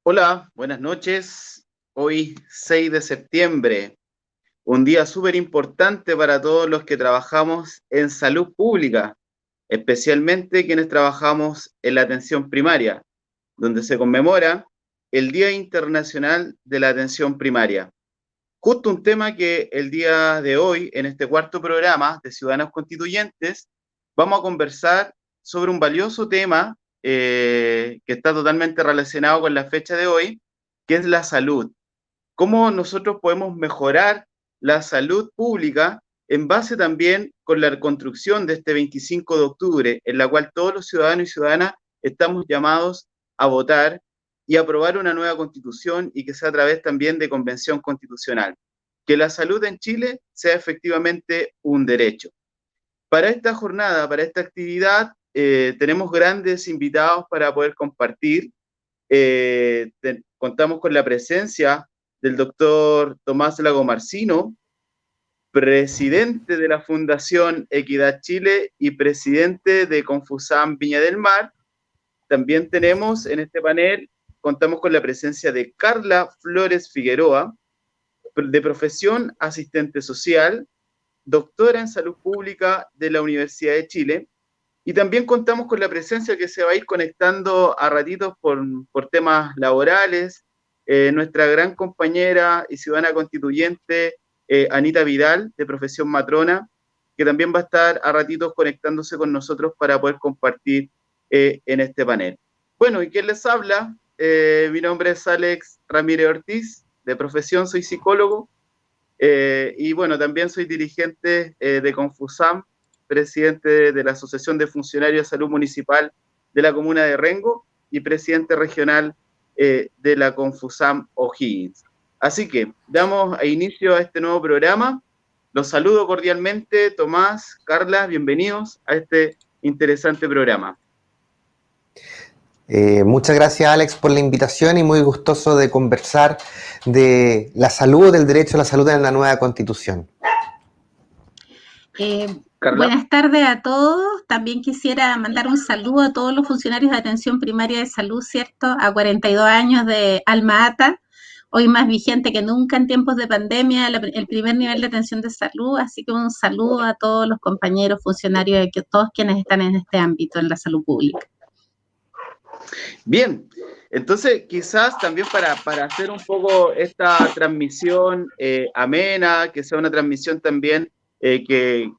Hola, buenas noches. Hoy 6 de septiembre, un día súper importante para todos los que trabajamos en salud pública, especialmente quienes trabajamos en la atención primaria, donde se conmemora el Día Internacional de la Atención Primaria. Justo un tema que el día de hoy, en este cuarto programa de Ciudadanos Constituyentes, vamos a conversar sobre un valioso tema que está totalmente relacionado con la fecha de hoy, que es la salud. ¿Cómo nosotros podemos mejorar la salud pública en base también con la construcción de este 25 de octubre, en la cual todos los ciudadanos y ciudadanas estamos llamados a votar y aprobar una nueva constitución y que sea a través también de convención constitucional? Que la salud en Chile sea efectivamente un derecho. Para esta jornada, para esta actividad, tenemos grandes invitados para poder compartir. Contamos con la presencia del doctor Tomás Lagomarsino, presidente de la Fundación Equidad Chile y presidente de Confusam Viña del Mar. También tenemos en este panel, contamos con la presencia de Carla Flores Figueroa, de profesión asistente social, doctora en salud pública de la Universidad de Chile. Y también contamos con la presencia que se va a ir conectando a ratitos por temas laborales, nuestra gran compañera y ciudadana constituyente, Anita Vidal, de profesión matrona, que también va a estar a ratitos conectándose con nosotros para poder compartir en este panel. Bueno, ¿y quién les habla? Mi nombre es Alex Ramírez Ortiz, de profesión soy psicólogo, y bueno, también soy dirigente de Confusam, presidente de la Asociación de Funcionarios de Salud Municipal de la Comuna de Rengo y presidente regional de la Confusam O'Higgins. Así que damos inicio a este nuevo programa. Los saludo cordialmente, Tomás, Carla, bienvenidos a este interesante programa. Muchas gracias, Alex, por la invitación y muy gustoso de conversar de la salud, del derecho a la salud en la nueva Constitución. Buenas tardes a todos. También quisiera mandar un saludo a todos los funcionarios de atención primaria de salud, ¿cierto? A 42 años de Alma Ata, hoy más vigente que nunca en tiempos de pandemia, el primer nivel de atención de salud. Así que un saludo a todos los compañeros funcionarios, todos quienes están en este ámbito, en la salud pública. Bien, entonces quizás también para hacer un poco esta transmisión amena, que sea una transmisión también que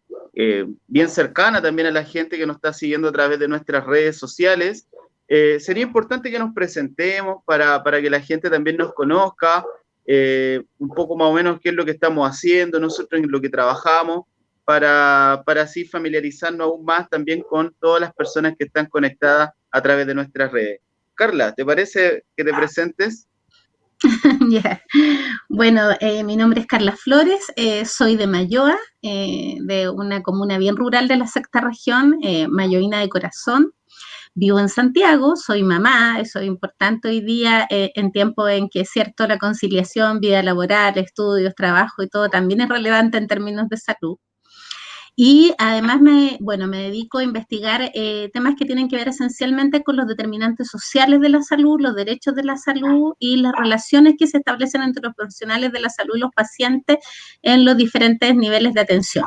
bien cercana también a la gente que nos está siguiendo a través de nuestras redes sociales, sería importante que nos presentemos para que la gente también nos conozca, un poco más o menos qué es lo que estamos haciendo nosotros en lo que trabajamos, para así familiarizarnos aún más también con todas las personas que están conectadas a través de nuestras redes. Carla, ¿te parece que te presentes? Yeah. Bueno, mi nombre es Carla Flores, soy de Mayoa, de una comuna bien rural de la sexta región, mayoína de corazón. Vivo en Santiago, soy mamá, eso es importante hoy día, en tiempo en que es cierto la conciliación, vida laboral, estudios, trabajo y todo también es relevante en términos de salud. Y además me dedico a investigar temas que tienen que ver esencialmente con los determinantes sociales de la salud, los derechos de la salud y las relaciones que se establecen entre los profesionales de la salud y los pacientes en los diferentes niveles de atención.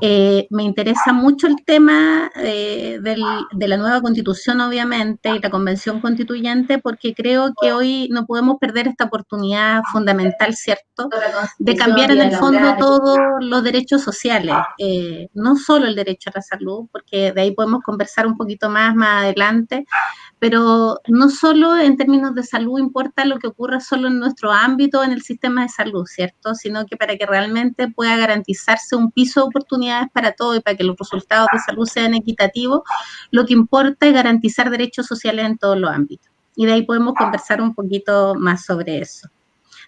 Me interesa mucho el tema de la nueva constitución, obviamente, y la convención constituyente, porque creo que hoy no podemos perder esta oportunidad fundamental, ¿cierto?, de cambiar en el fondo todos los derechos sociales, no solo el derecho a la salud, porque de ahí podemos conversar un poquito más adelante, pero no solo en términos de salud importa lo que ocurra solo en nuestro ámbito, en el sistema de salud, ¿cierto?, sino que para que realmente pueda garantizarse un piso de oportunidades para todos y para que los resultados de salud sean equitativos, lo que importa es garantizar derechos sociales en todos los ámbitos. Y de ahí podemos conversar un poquito más sobre eso.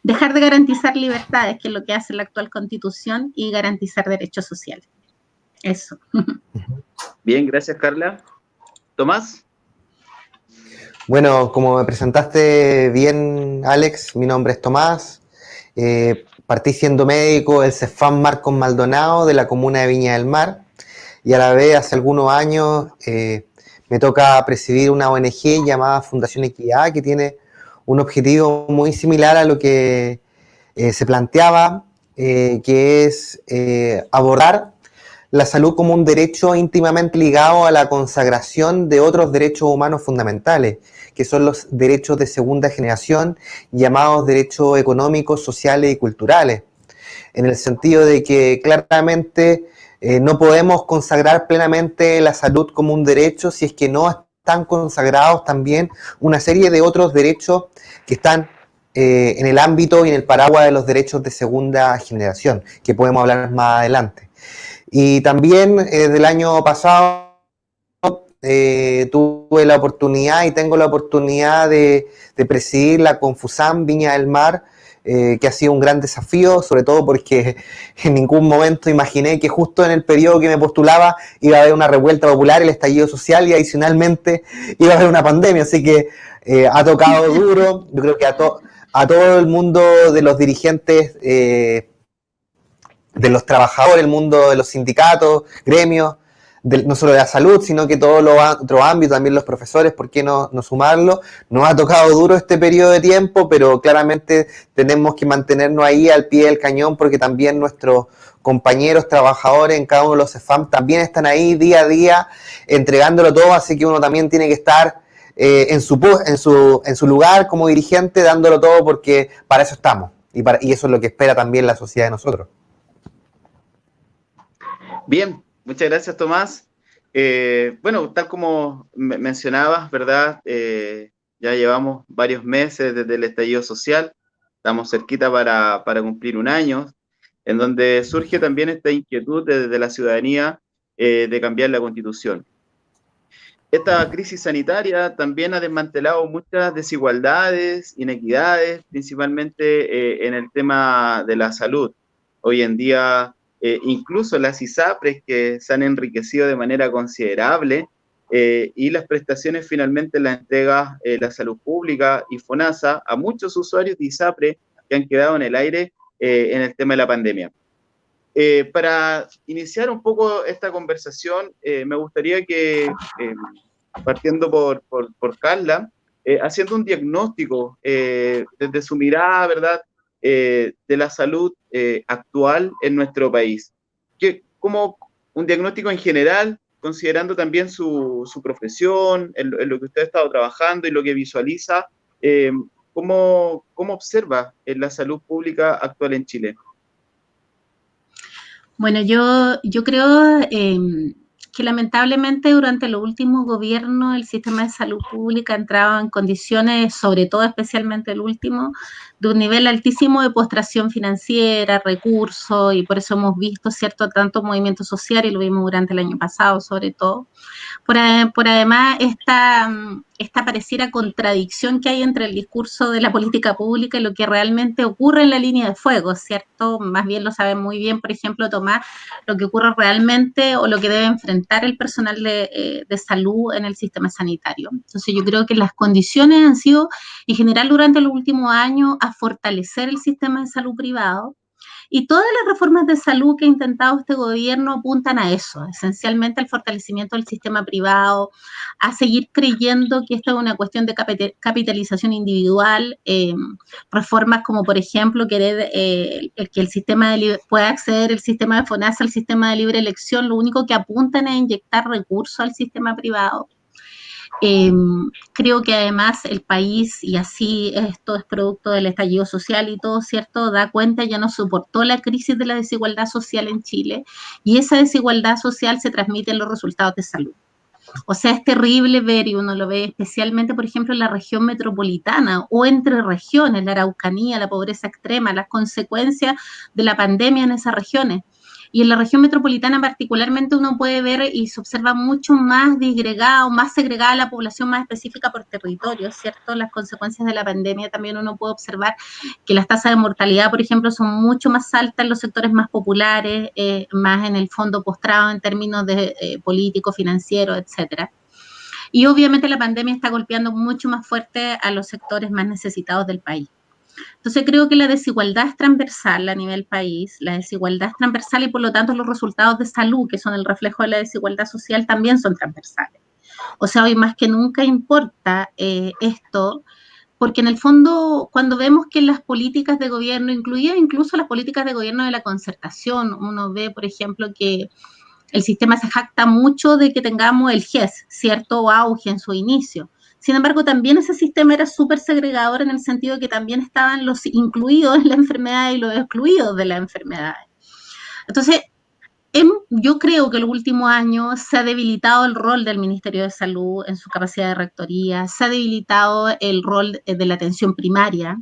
Dejar de garantizar libertades, que es lo que hace la actual Constitución, y garantizar derechos sociales. Eso. Bien, gracias, Carla. Tomás. Bueno, como me presentaste bien, Alex, mi nombre es Tomás. Partí siendo médico del Cefam Marcos Maldonado de la comuna de Viña del Mar y a la vez hace algunos años me toca presidir una ONG llamada Fundación Equidad, que tiene un objetivo muy similar a lo que se planteaba, que es abordar la salud como un derecho íntimamente ligado a la consagración de otros derechos humanos fundamentales, que son los derechos de segunda generación, llamados derechos económicos, sociales y culturales, en el sentido de que claramente no podemos consagrar plenamente la salud como un derecho si es que no están consagrados también una serie de otros derechos que están en el ámbito y en el paraguas de los derechos de segunda generación, que podemos hablar más adelante. Y también del año pasado tuve la oportunidad y tengo la oportunidad de presidir la Confusam Viña del Mar, que ha sido un gran desafío, sobre todo porque en ningún momento imaginé que justo en el periodo que me postulaba iba a haber una revuelta popular, el estallido social, y adicionalmente iba a haber una pandemia, así que ha tocado duro. Yo creo que a todo el mundo de los dirigentes, de los trabajadores, el mundo de los sindicatos, gremios, no solo de la salud, sino que todos los otros ámbitos, también los profesores, ¿por qué no sumarlo? Nos ha tocado duro este periodo de tiempo, pero claramente tenemos que mantenernos ahí al pie del cañón, porque también nuestros compañeros trabajadores en cada uno de los CEFAM también están ahí día a día entregándolo todo, así que uno también tiene que estar en su lugar como dirigente, dándolo todo, porque para eso estamos, y eso es lo que espera también la sociedad de nosotros. Bien, muchas gracias, Tomás. Bueno, tal como mencionabas, ¿verdad? Ya llevamos varios meses desde el estallido social, estamos cerquita para cumplir un año, en donde surge también esta inquietud desde la ciudadanía de cambiar la Constitución. Esta crisis sanitaria también ha desmantelado muchas desigualdades, inequidades, principalmente en el tema de la salud. Hoy en día, incluso las ISAPRES que se han enriquecido de manera considerable y las prestaciones finalmente las entrega la salud pública y FONASA a muchos usuarios de ISAPRE que han quedado en el aire en el tema de la pandemia. Para iniciar un poco esta conversación, me gustaría que, partiendo por Carla, haciendo un diagnóstico desde su mirada, ¿verdad?, de la salud actual en nuestro país. Como un diagnóstico en general, considerando también su profesión, en lo que usted ha estado trabajando y lo que visualiza, ¿cómo observa la salud pública actual en Chile? Bueno, yo creo que lamentablemente durante los últimos gobiernos el sistema de salud pública entraba en condiciones, sobre todo especialmente el último, de un nivel altísimo de postración financiera, recursos, y por eso hemos visto cierto tanto movimiento social, y lo vimos durante el año pasado sobre todo. Por además esta pareciera contradicción que hay entre el discurso de la política pública y lo que realmente ocurre en la línea de fuego, ¿cierto? Más bien lo saben muy bien, por ejemplo, Tomás, lo que ocurre realmente o lo que debe enfrentar el personal de salud en el sistema sanitario. Entonces yo creo que las condiciones han sido, en general durante los últimos años, a fortalecer el sistema de salud privado. Y todas las reformas de salud que ha intentado este gobierno apuntan a eso, esencialmente al fortalecimiento del sistema privado, a seguir creyendo que esto es una cuestión de capitalización individual, reformas como, por ejemplo, querer que el sistema pueda acceder el sistema de FONASA al sistema de libre elección, lo único que apuntan es inyectar recursos al sistema privado. Creo que además el país, y así esto es producto del estallido social y todo, ¿cierto?, da cuenta, ya no soportó la crisis de la desigualdad social en Chile, y esa desigualdad social se transmite en los resultados de salud. O sea, es terrible ver, y uno lo ve especialmente, por ejemplo, en la región metropolitana o entre regiones, la Araucanía, la pobreza extrema, las consecuencias de la pandemia en esas regiones. Y en la región metropolitana particularmente uno puede ver y se observa mucho más disgregado, más segregada la población más específica por territorio, ¿cierto? Las consecuencias de la pandemia también uno puede observar que las tasas de mortalidad, por ejemplo, son mucho más altas en los sectores más populares, más en el fondo postrado en términos de político, financiero, etcétera. Y obviamente la pandemia está golpeando mucho más fuerte a los sectores más necesitados del país. Entonces creo que la desigualdad es transversal a nivel país, la desigualdad es transversal y por lo tanto los resultados de salud, que son el reflejo de la desigualdad social, también son transversales. O sea, hoy más que nunca importa esto porque en el fondo, cuando vemos que las políticas de gobierno, incluso las políticas de gobierno de la concertación, uno ve, por ejemplo, que el sistema se jacta mucho de que tengamos el GES, cierto auge en su inicio. Sin embargo, también ese sistema era súper segregador en el sentido de que también estaban los incluidos en la enfermedad y los excluidos de la enfermedad. Entonces, yo creo que en los últimos años se ha debilitado el rol del Ministerio de Salud en su capacidad de rectoría, se ha debilitado el rol de la atención primaria,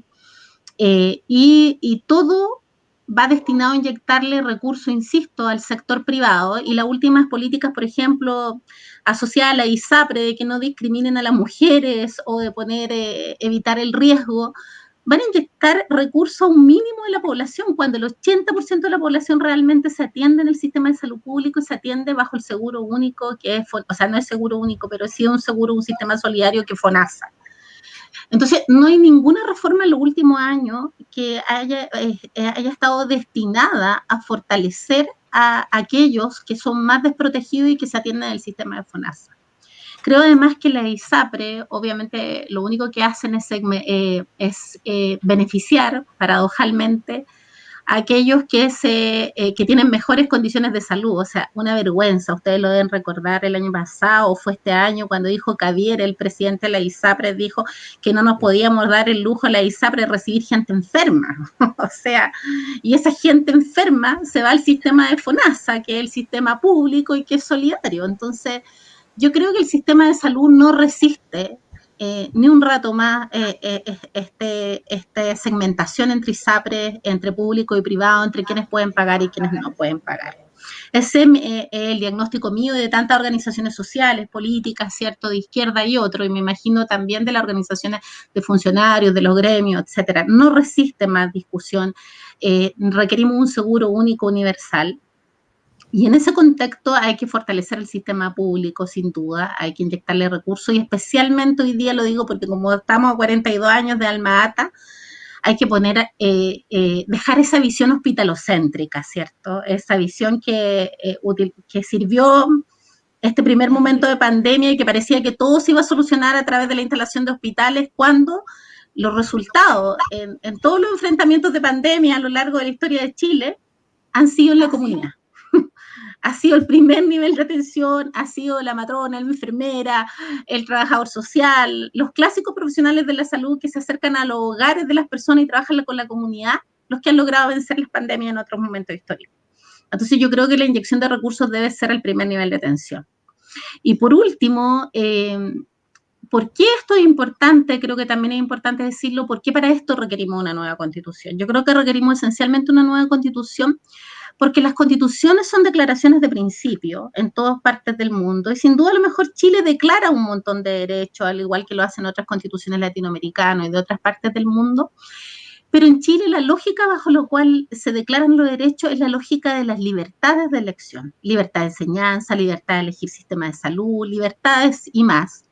y todo va destinado a inyectarle recursos, insisto, al sector privado, y las últimas políticas, por ejemplo, asociadas a la ISAPRE, de que no discriminen a las mujeres o de evitar el riesgo, van a inyectar recursos a un mínimo de la población, cuando el 80% de la población realmente se atiende en el sistema de salud público y se atiende bajo el seguro único, que es, o sea, no es seguro único, pero sí un seguro, un sistema solidario que es FONASA. Entonces, no hay ninguna reforma en los últimos años que haya estado destinada a fortalecer a aquellos que son más desprotegidos y que se atienden en el sistema de FONASA. Creo además que la ISAPRE, obviamente, lo único que hacen es beneficiar, paradojalmente, a aquellos que tienen mejores condiciones de salud. O sea, una vergüenza, ustedes lo deben recordar, el año pasado o fue este año cuando dijo Javier, el presidente de la ISAPRE, dijo que no nos podíamos dar el lujo a la ISAPRE de recibir gente enferma. O sea, y esa gente enferma se va al sistema de FONASA, que es el sistema público y que es solidario. Entonces, yo creo que el sistema de salud no resiste ni un rato más esta segmentación entre ISAPRES, entre público y privado, entre quienes pueden pagar y quienes no pueden pagar. Ese es el diagnóstico mío y de tantas organizaciones sociales, políticas, ¿cierto?, de izquierda y otro, y me imagino también de las organizaciones de funcionarios, de los gremios, etcétera. No resiste más discusión. Requerimos un seguro único universal. Y en ese contexto hay que fortalecer el sistema público, sin duda, hay que inyectarle recursos, y especialmente hoy día lo digo porque como estamos a 42 años de Alma Ata, hay que dejar esa visión hospitalocéntrica, ¿cierto? Esa visión que sirvió este primer momento de pandemia y que parecía que todo se iba a solucionar a través de la instalación de hospitales, cuando los resultados en todos los enfrentamientos de pandemia a lo largo de la historia de Chile han sido en la comunidad. Ha sido el primer nivel de atención, ha sido la matrona, la enfermera, el trabajador social, los clásicos profesionales de la salud que se acercan a los hogares de las personas y trabajan con la comunidad, los que han logrado vencer las pandemias en otros momentos históricos. Entonces yo creo que la inyección de recursos debe ser el primer nivel de atención. Y por último, ¿por qué esto es importante? Creo que también es importante decirlo, ¿por qué para esto requerimos una nueva constitución? Yo creo que requerimos esencialmente una nueva constitución porque las constituciones son declaraciones de principio en todas partes del mundo, y sin duda a lo mejor Chile declara un montón de derechos, al igual que lo hacen otras constituciones latinoamericanas y de otras partes del mundo, pero en Chile la lógica bajo la cual se declaran los derechos es la lógica de las libertades de elección, libertad de enseñanza, libertad de elegir sistema de salud, libertades y más.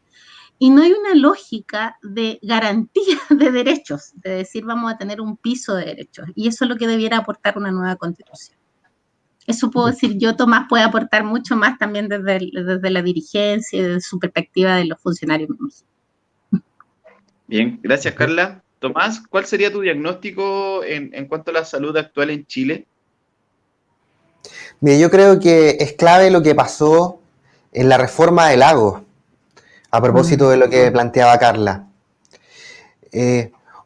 Y no hay una lógica de garantía de derechos, de decir vamos a tener un piso de derechos, y eso es lo que debiera aportar una nueva constitución. Eso puedo decir yo. Tomás puede aportar mucho más también desde la dirigencia y desde su perspectiva de los funcionarios mismos. Bien, gracias Carla. Tomás, ¿cuál sería tu diagnóstico en cuanto a la salud actual en Chile? Mira, yo creo que es clave lo que pasó en la reforma de Lagos, a propósito de lo que planteaba Carla.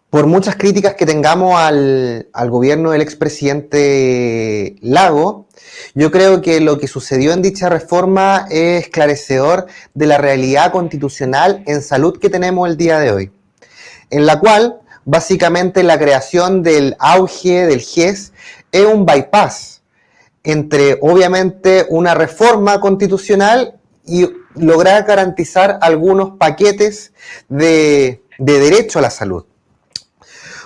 Por muchas críticas que tengamos al gobierno del expresidente Lagos, yo creo que lo que sucedió en dicha reforma es esclarecedor de la realidad constitucional en salud que tenemos el día de hoy, en la cual básicamente la creación del auge del GES es un bypass entre obviamente una reforma constitucional y lograr garantizar algunos paquetes de derecho a la salud.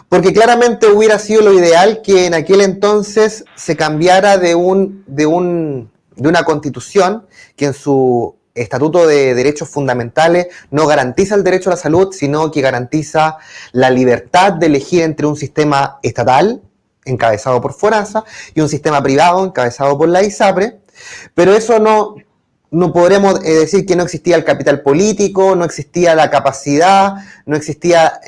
Porque claramente hubiera sido lo ideal que en aquel entonces se cambiara de una constitución que en su Estatuto de Derechos Fundamentales no garantiza el derecho a la salud, sino que garantiza la libertad de elegir entre un sistema estatal, encabezado por FONASA, y un sistema privado, encabezado por la ISAPRE, pero eso no no podremos decir que no existía el capital político, no existía la capacidad, no existía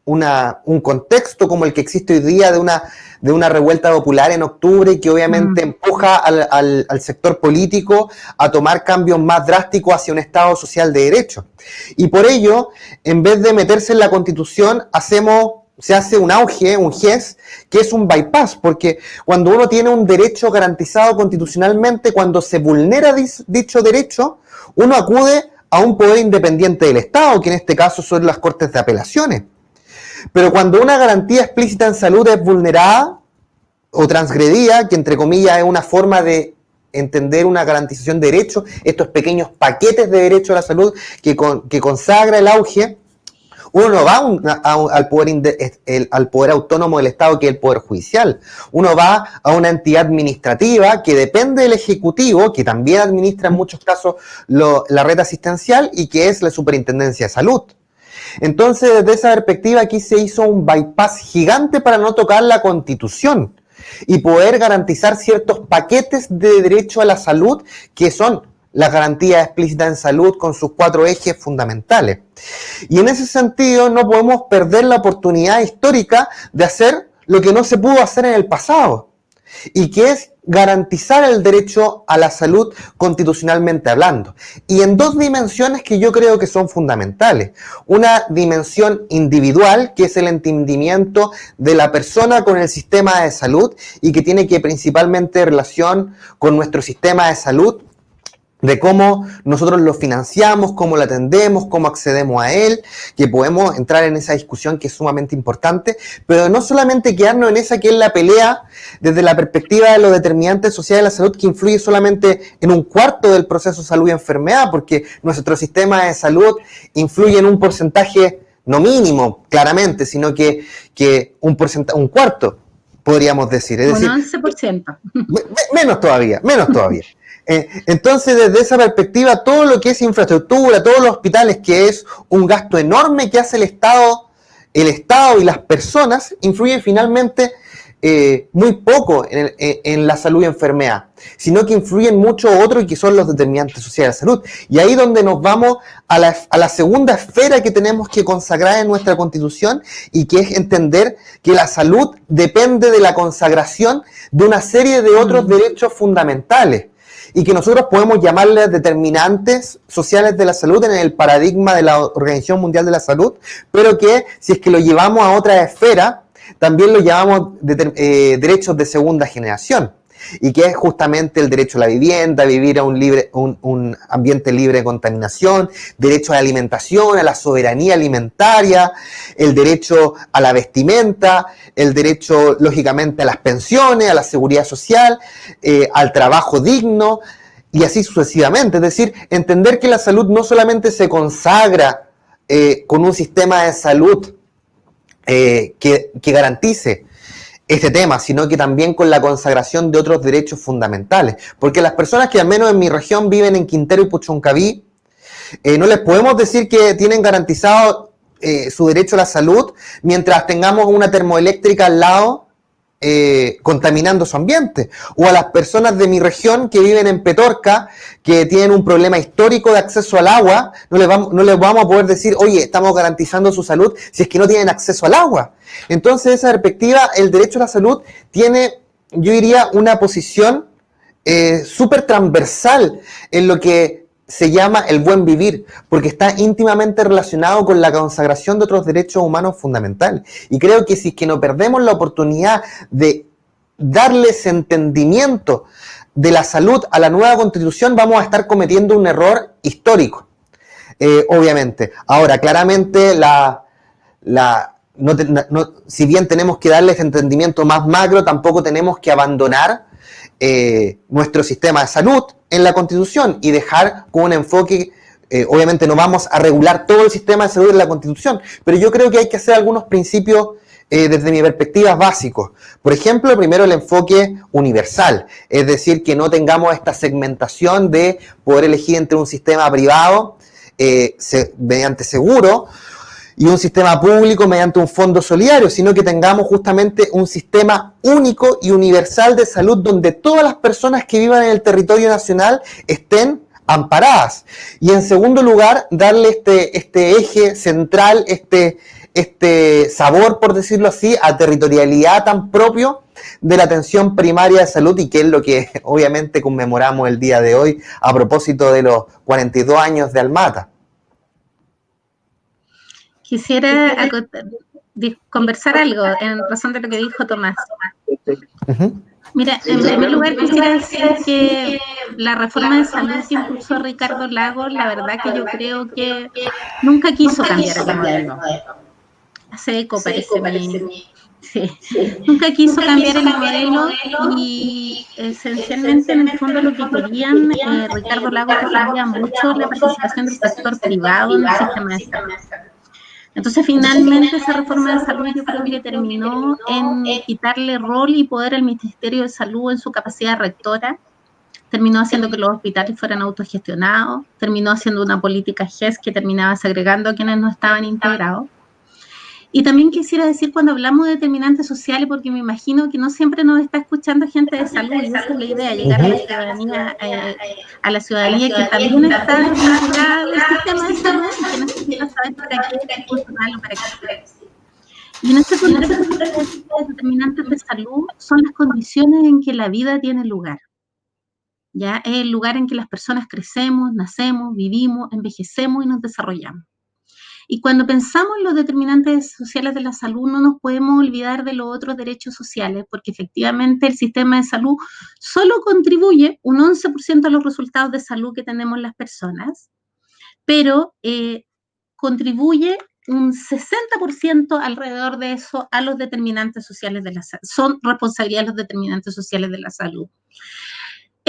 un contexto como el que existe hoy día de una revuelta popular en octubre que obviamente empuja al sector político a tomar cambios más drásticos hacia un Estado social de derecho. Y por ello, en vez de meterse en la Constitución, se hace un auge, un GES, que es un bypass, porque cuando uno tiene un derecho garantizado constitucionalmente, cuando se vulnera dicho derecho, uno acude a un poder independiente del Estado, que en este caso son las Cortes de Apelaciones. Pero cuando una garantía explícita en salud es vulnerada o transgredida, que entre comillas es una forma de entender una garantización de derechos, estos pequeños paquetes de derecho a la salud que consagra el auge, uno no va al poder autónomo del Estado, que es el Poder Judicial. Uno va a una entidad administrativa que depende del Ejecutivo, que también administra en muchos casos la red asistencial y que es la Superintendencia de Salud. Entonces, desde esa perspectiva, aquí se hizo un bypass gigante para no tocar la Constitución y poder garantizar ciertos paquetes de derecho a la salud que son las garantías explícitas en salud con sus 4 ejes fundamentales. Y en ese sentido no podemos perder la oportunidad histórica de hacer lo que no se pudo hacer en el pasado, y que es garantizar el derecho a la salud constitucionalmente hablando. Y en 2 dimensiones que yo creo que son fundamentales. Una dimensión individual, que es el entendimiento de la persona con el sistema de salud y que tiene que principalmente relación con nuestro sistema de salud, de cómo nosotros lo financiamos, cómo lo atendemos, cómo accedemos a él, que podemos entrar en esa discusión que es sumamente importante, pero no solamente quedarnos en esa que es la pelea desde la perspectiva de los determinantes sociales de la salud, que influye solamente en un cuarto del proceso de salud y enfermedad, porque nuestro sistema de salud influye en un porcentaje no mínimo, claramente, sino que un cuarto, podríamos decir. Es decir, un 11%. Menos todavía. Entonces, desde esa perspectiva, todo lo que es infraestructura, todos los hospitales, que es un gasto enorme que hace el Estado y las personas, influyen finalmente muy poco en la salud y enfermedad, sino que influyen mucho otro y que son los determinantes sociales de la salud. Y ahí donde nos vamos a la segunda esfera que tenemos que consagrar en nuestra Constitución, y que es entender que la salud depende de la consagración de una serie de otros derechos fundamentales, y que nosotros podemos llamarles determinantes sociales de la salud en el paradigma de la Organización Mundial de la Salud, pero que si es que lo llevamos a otra esfera, también lo llamamos derechos de segunda generación, y que es justamente el derecho a la vivienda, vivir a un ambiente libre de contaminación, derecho a la alimentación, a la soberanía alimentaria, el derecho a la vestimenta, el derecho, lógicamente, a las pensiones, a la seguridad social, al trabajo digno, y así sucesivamente. Es decir, entender que la salud no solamente se consagra con un sistema de salud que garantice este tema, sino que también con la consagración de otros derechos fundamentales. Porque las personas que al menos en mi región viven en Quintero y Puchuncaví, no les podemos decir que tienen garantizado su derecho a la salud mientras tengamos una termoeléctrica al lado contaminando su ambiente. O a las personas de mi región que viven en Petorca, que tienen un problema histórico de acceso al agua, no les vamos a poder decir, oye, estamos garantizando su salud si es que no tienen acceso al agua. Entonces, de esa perspectiva, el derecho a la salud tiene, yo diría, una posición súper transversal en lo que se llama el buen vivir, porque está íntimamente relacionado con la consagración de otros derechos humanos fundamentales. Y creo que si es que no perdemos la oportunidad de darles entendimiento de la salud a la nueva Constitución, vamos a estar cometiendo un error histórico, obviamente. Ahora, claramente, si bien tenemos que darles entendimiento más macro, tampoco tenemos que abandonar nuestro sistema de salud en la Constitución y dejar con un enfoque, obviamente no vamos a regular todo el sistema de salud en la Constitución, pero yo creo que hay que hacer algunos principios desde mi perspectiva básicos. Por ejemplo, primero el enfoque universal, es decir, que no tengamos esta segmentación de poder elegir entre un sistema privado mediante seguro y un sistema público mediante un fondo solidario, sino que tengamos justamente un sistema único y universal de salud donde todas las personas que vivan en el territorio nacional estén amparadas. Y en segundo lugar, darle este eje central, este sabor, por decirlo así, a territorialidad tan propio de la atención primaria de salud, y que es lo que obviamente conmemoramos el día de hoy a propósito de los 42 años de Almata. Quisiera conversar algo en razón de lo que dijo Tomás. Mira, en primer lugar quisiera decir que la reforma de salud que impulsó Ricardo Lagos, la verdad que yo creo que nunca quiso cambiar el modelo. Hace eco, parece mi... Sí, nunca quiso cambiar el modelo y esencialmente en el fondo lo que querían, Ricardo Lagos defendía mucho la participación del sector privado en el sistema de salud. Entonces, finalmente, esa reforma de salud yo creo que terminó en quitarle rol y poder al Ministerio de Salud en su capacidad rectora, terminó haciendo que los hospitales fueran autogestionados, terminó haciendo una política GES que terminaba segregando a quienes no estaban integrados. Y también quisiera decir, cuando hablamos de determinantes sociales, porque me imagino que no siempre nos está escuchando gente de salud, y esa es la idea, llegar a la ciudadanía que también está desvinculada del sistema de salud y que necesita saber para qué es funcional o para qué es. Y en este contexto, los determinantes de salud son las condiciones en que la vida tiene lugar. ¿Ya? Es el lugar en que las personas crecemos, nacemos, vivimos, envejecemos y nos desarrollamos. Y cuando pensamos en los determinantes sociales de la salud, no nos podemos olvidar de los otros derechos sociales, porque efectivamente el sistema de salud solo contribuye un 11% a los resultados de salud que tenemos las personas, pero contribuye un 60% alrededor de eso a los determinantes sociales de la salud. Son responsabilidad de los determinantes sociales de la salud.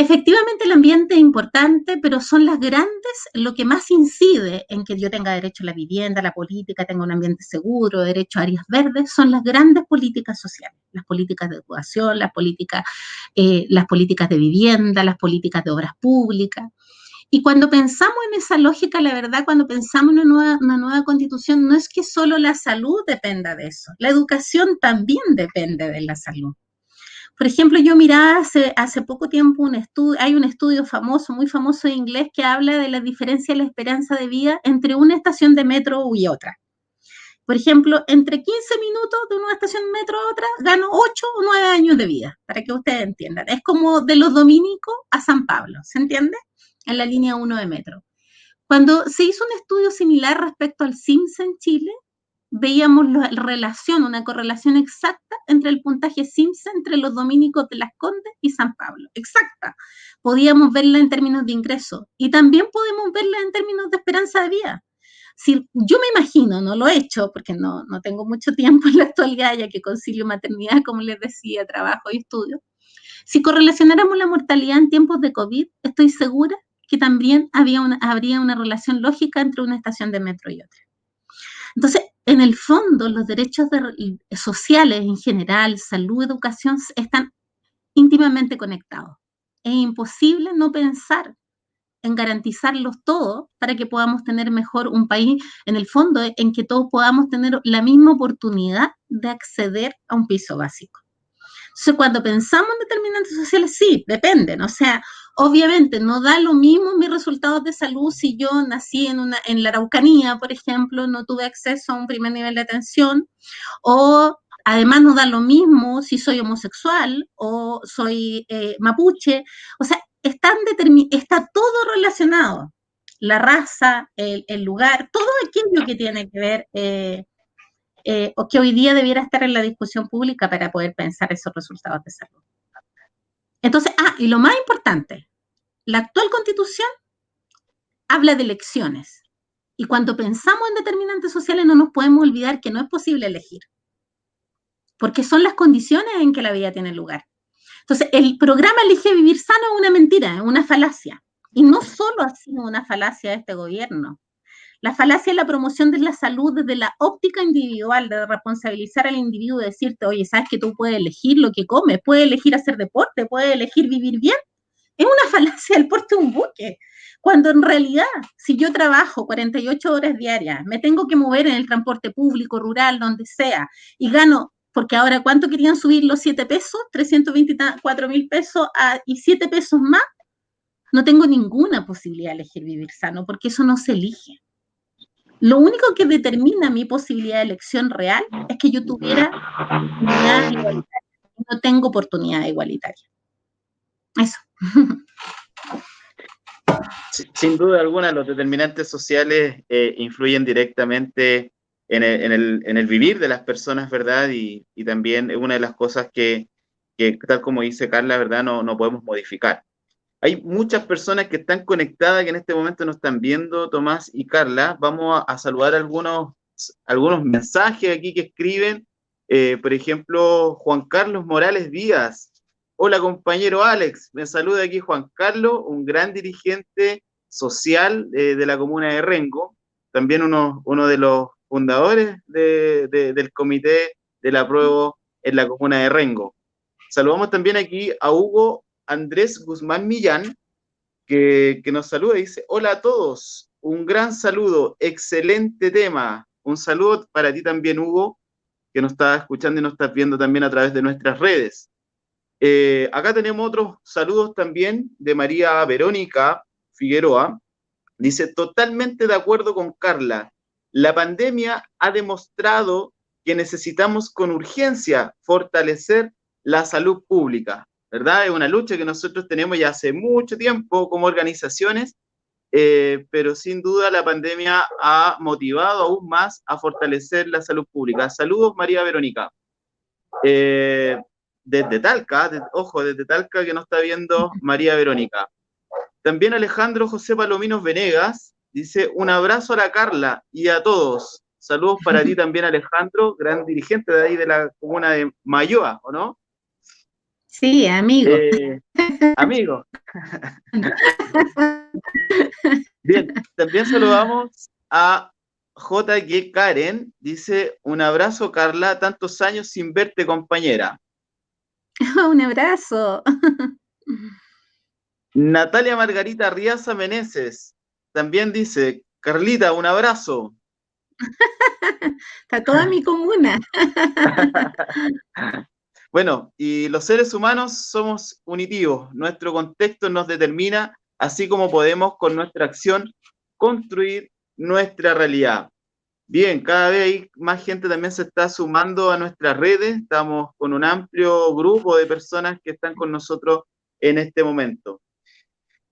Efectivamente el ambiente es importante, pero son las grandes, lo que más incide en que yo tenga derecho a la vivienda, a la política, tenga un ambiente seguro, derecho a áreas verdes, son las grandes políticas sociales, las políticas de educación, las políticas de vivienda, las políticas de obras públicas. Y cuando pensamos en esa lógica, la verdad, cuando pensamos en una nueva constitución, no es que solo la salud dependa de eso, la educación también depende de la salud. Por ejemplo, yo miraba hace poco tiempo hay un estudio famoso, muy famoso en inglés, que habla de la diferencia de la esperanza de vida entre una estación de metro y otra. Por ejemplo, entre 15 minutos de una estación de metro a otra, gano 8 o 9 años de vida, para que ustedes entiendan. Es como de los Dominicos a San Pablo, ¿se entiende? En la línea 1 de metro. Cuando se hizo un estudio similar respecto al SIMS en Chile, veíamos una correlación exacta entre el puntaje SIMS entre los dominicos de Las Condes y San Pablo, exacta. Podíamos verla en términos de ingreso y también podemos verla en términos de esperanza de vida. Si yo me imagino, no lo he hecho porque no tengo mucho tiempo en la actualidad, ya que concilio maternidad, como les decía, trabajo y estudio. Si correlacionáramos la mortalidad en tiempos de COVID, estoy segura que también habría una relación lógica entre una estación de metro y otra. Entonces, en el fondo, los derechos sociales en general, salud, educación, están íntimamente conectados. Es imposible no pensar en garantizarlos todos para que podamos tener mejor un país, en el fondo, en que todos podamos tener la misma oportunidad de acceder a un piso básico. Entonces, cuando pensamos en determinantes sociales, sí, dependen. O sea, obviamente no da lo mismo mis resultados de salud si yo nací en la Araucanía, por ejemplo, no tuve acceso a un primer nivel de atención, o además no da lo mismo si soy homosexual o soy mapuche. O sea, está todo relacionado. La raza, el lugar, todo aquello que tiene que ver o que hoy día debiera estar en la discusión pública para poder pensar esos resultados de salud. Entonces, y lo más importante, la actual Constitución habla de elecciones. Y cuando pensamos en determinantes sociales no nos podemos olvidar que no es posible elegir, porque son las condiciones en que la vida tiene lugar. Entonces, el programa Elige Vivir Sano es una mentira, es una falacia. Y no solo ha sido una falacia de este gobierno. La falacia es la promoción de la salud desde la óptica individual, de responsabilizar al individuo, de decirte, oye, sabes que tú puedes elegir lo que comes, puedes elegir hacer deporte, puedes elegir vivir bien. Es una falacia el porte de un buque. Cuando en realidad, si yo trabajo 48 horas diarias, me tengo que mover en el transporte público, rural, donde sea, y gano, porque ahora, ¿cuánto querían subir los 7 pesos? 324.000 pesos y 7 pesos más. No tengo ninguna posibilidad de elegir vivir sano, porque eso no se elige. Lo único que determina mi posibilidad de elección real es que yo tuviera oportunidades igualitarias. No tengo oportunidad igualitaria. Eso. Sin duda alguna, los determinantes sociales influyen directamente en el vivir de las personas, ¿verdad? Y también es una de las cosas que, tal como dice Carla, ¿verdad? No podemos modificar. Hay muchas personas que están conectadas, que en este momento nos están viendo, Tomás y Carla. Vamos a saludar algunos mensajes aquí que escriben. Por ejemplo, Juan Carlos Morales Díaz. Hola, compañero Alex. Me saluda aquí Juan Carlos, un gran dirigente social de la comuna de Rengo. También uno de los fundadores del comité del apruebo en la comuna de Rengo. Saludamos también aquí a Hugo Andrés Guzmán Millán, que nos saluda y dice, hola a todos, un gran saludo, excelente tema. Un saludo para ti también, Hugo, que nos está escuchando y nos estás viendo también a través de nuestras redes. Acá tenemos otros saludos también de María Verónica Figueroa. Dice, totalmente de acuerdo con Carla. La pandemia ha demostrado que necesitamos con urgencia fortalecer la salud pública, ¿verdad? Es una lucha que nosotros tenemos ya hace mucho tiempo como organizaciones, pero sin duda la pandemia ha motivado aún más a fortalecer la salud pública. Saludos, María Verónica. Desde Talca, desde Talca que nos está viendo María Verónica. También Alejandro José Palominos Venegas dice, un abrazo a la Carla y a todos. Saludos para ti también, Alejandro, gran dirigente de ahí de la comuna de Mayoa, ¿o no? Sí, amigo. Amigo. Bien, también saludamos a J.G. Karen, dice, un abrazo, Carla, tantos años sin verte, compañera. Un abrazo. Natalia Margarita Riaza Meneses también dice, Carlita, un abrazo. Está toda mi comuna. Bueno, y los seres humanos somos unitivos, nuestro contexto nos determina, así como podemos con nuestra acción construir nuestra realidad. Bien, cada vez hay más gente también se está sumando a nuestras redes, estamos con un amplio grupo de personas que están con nosotros en este momento.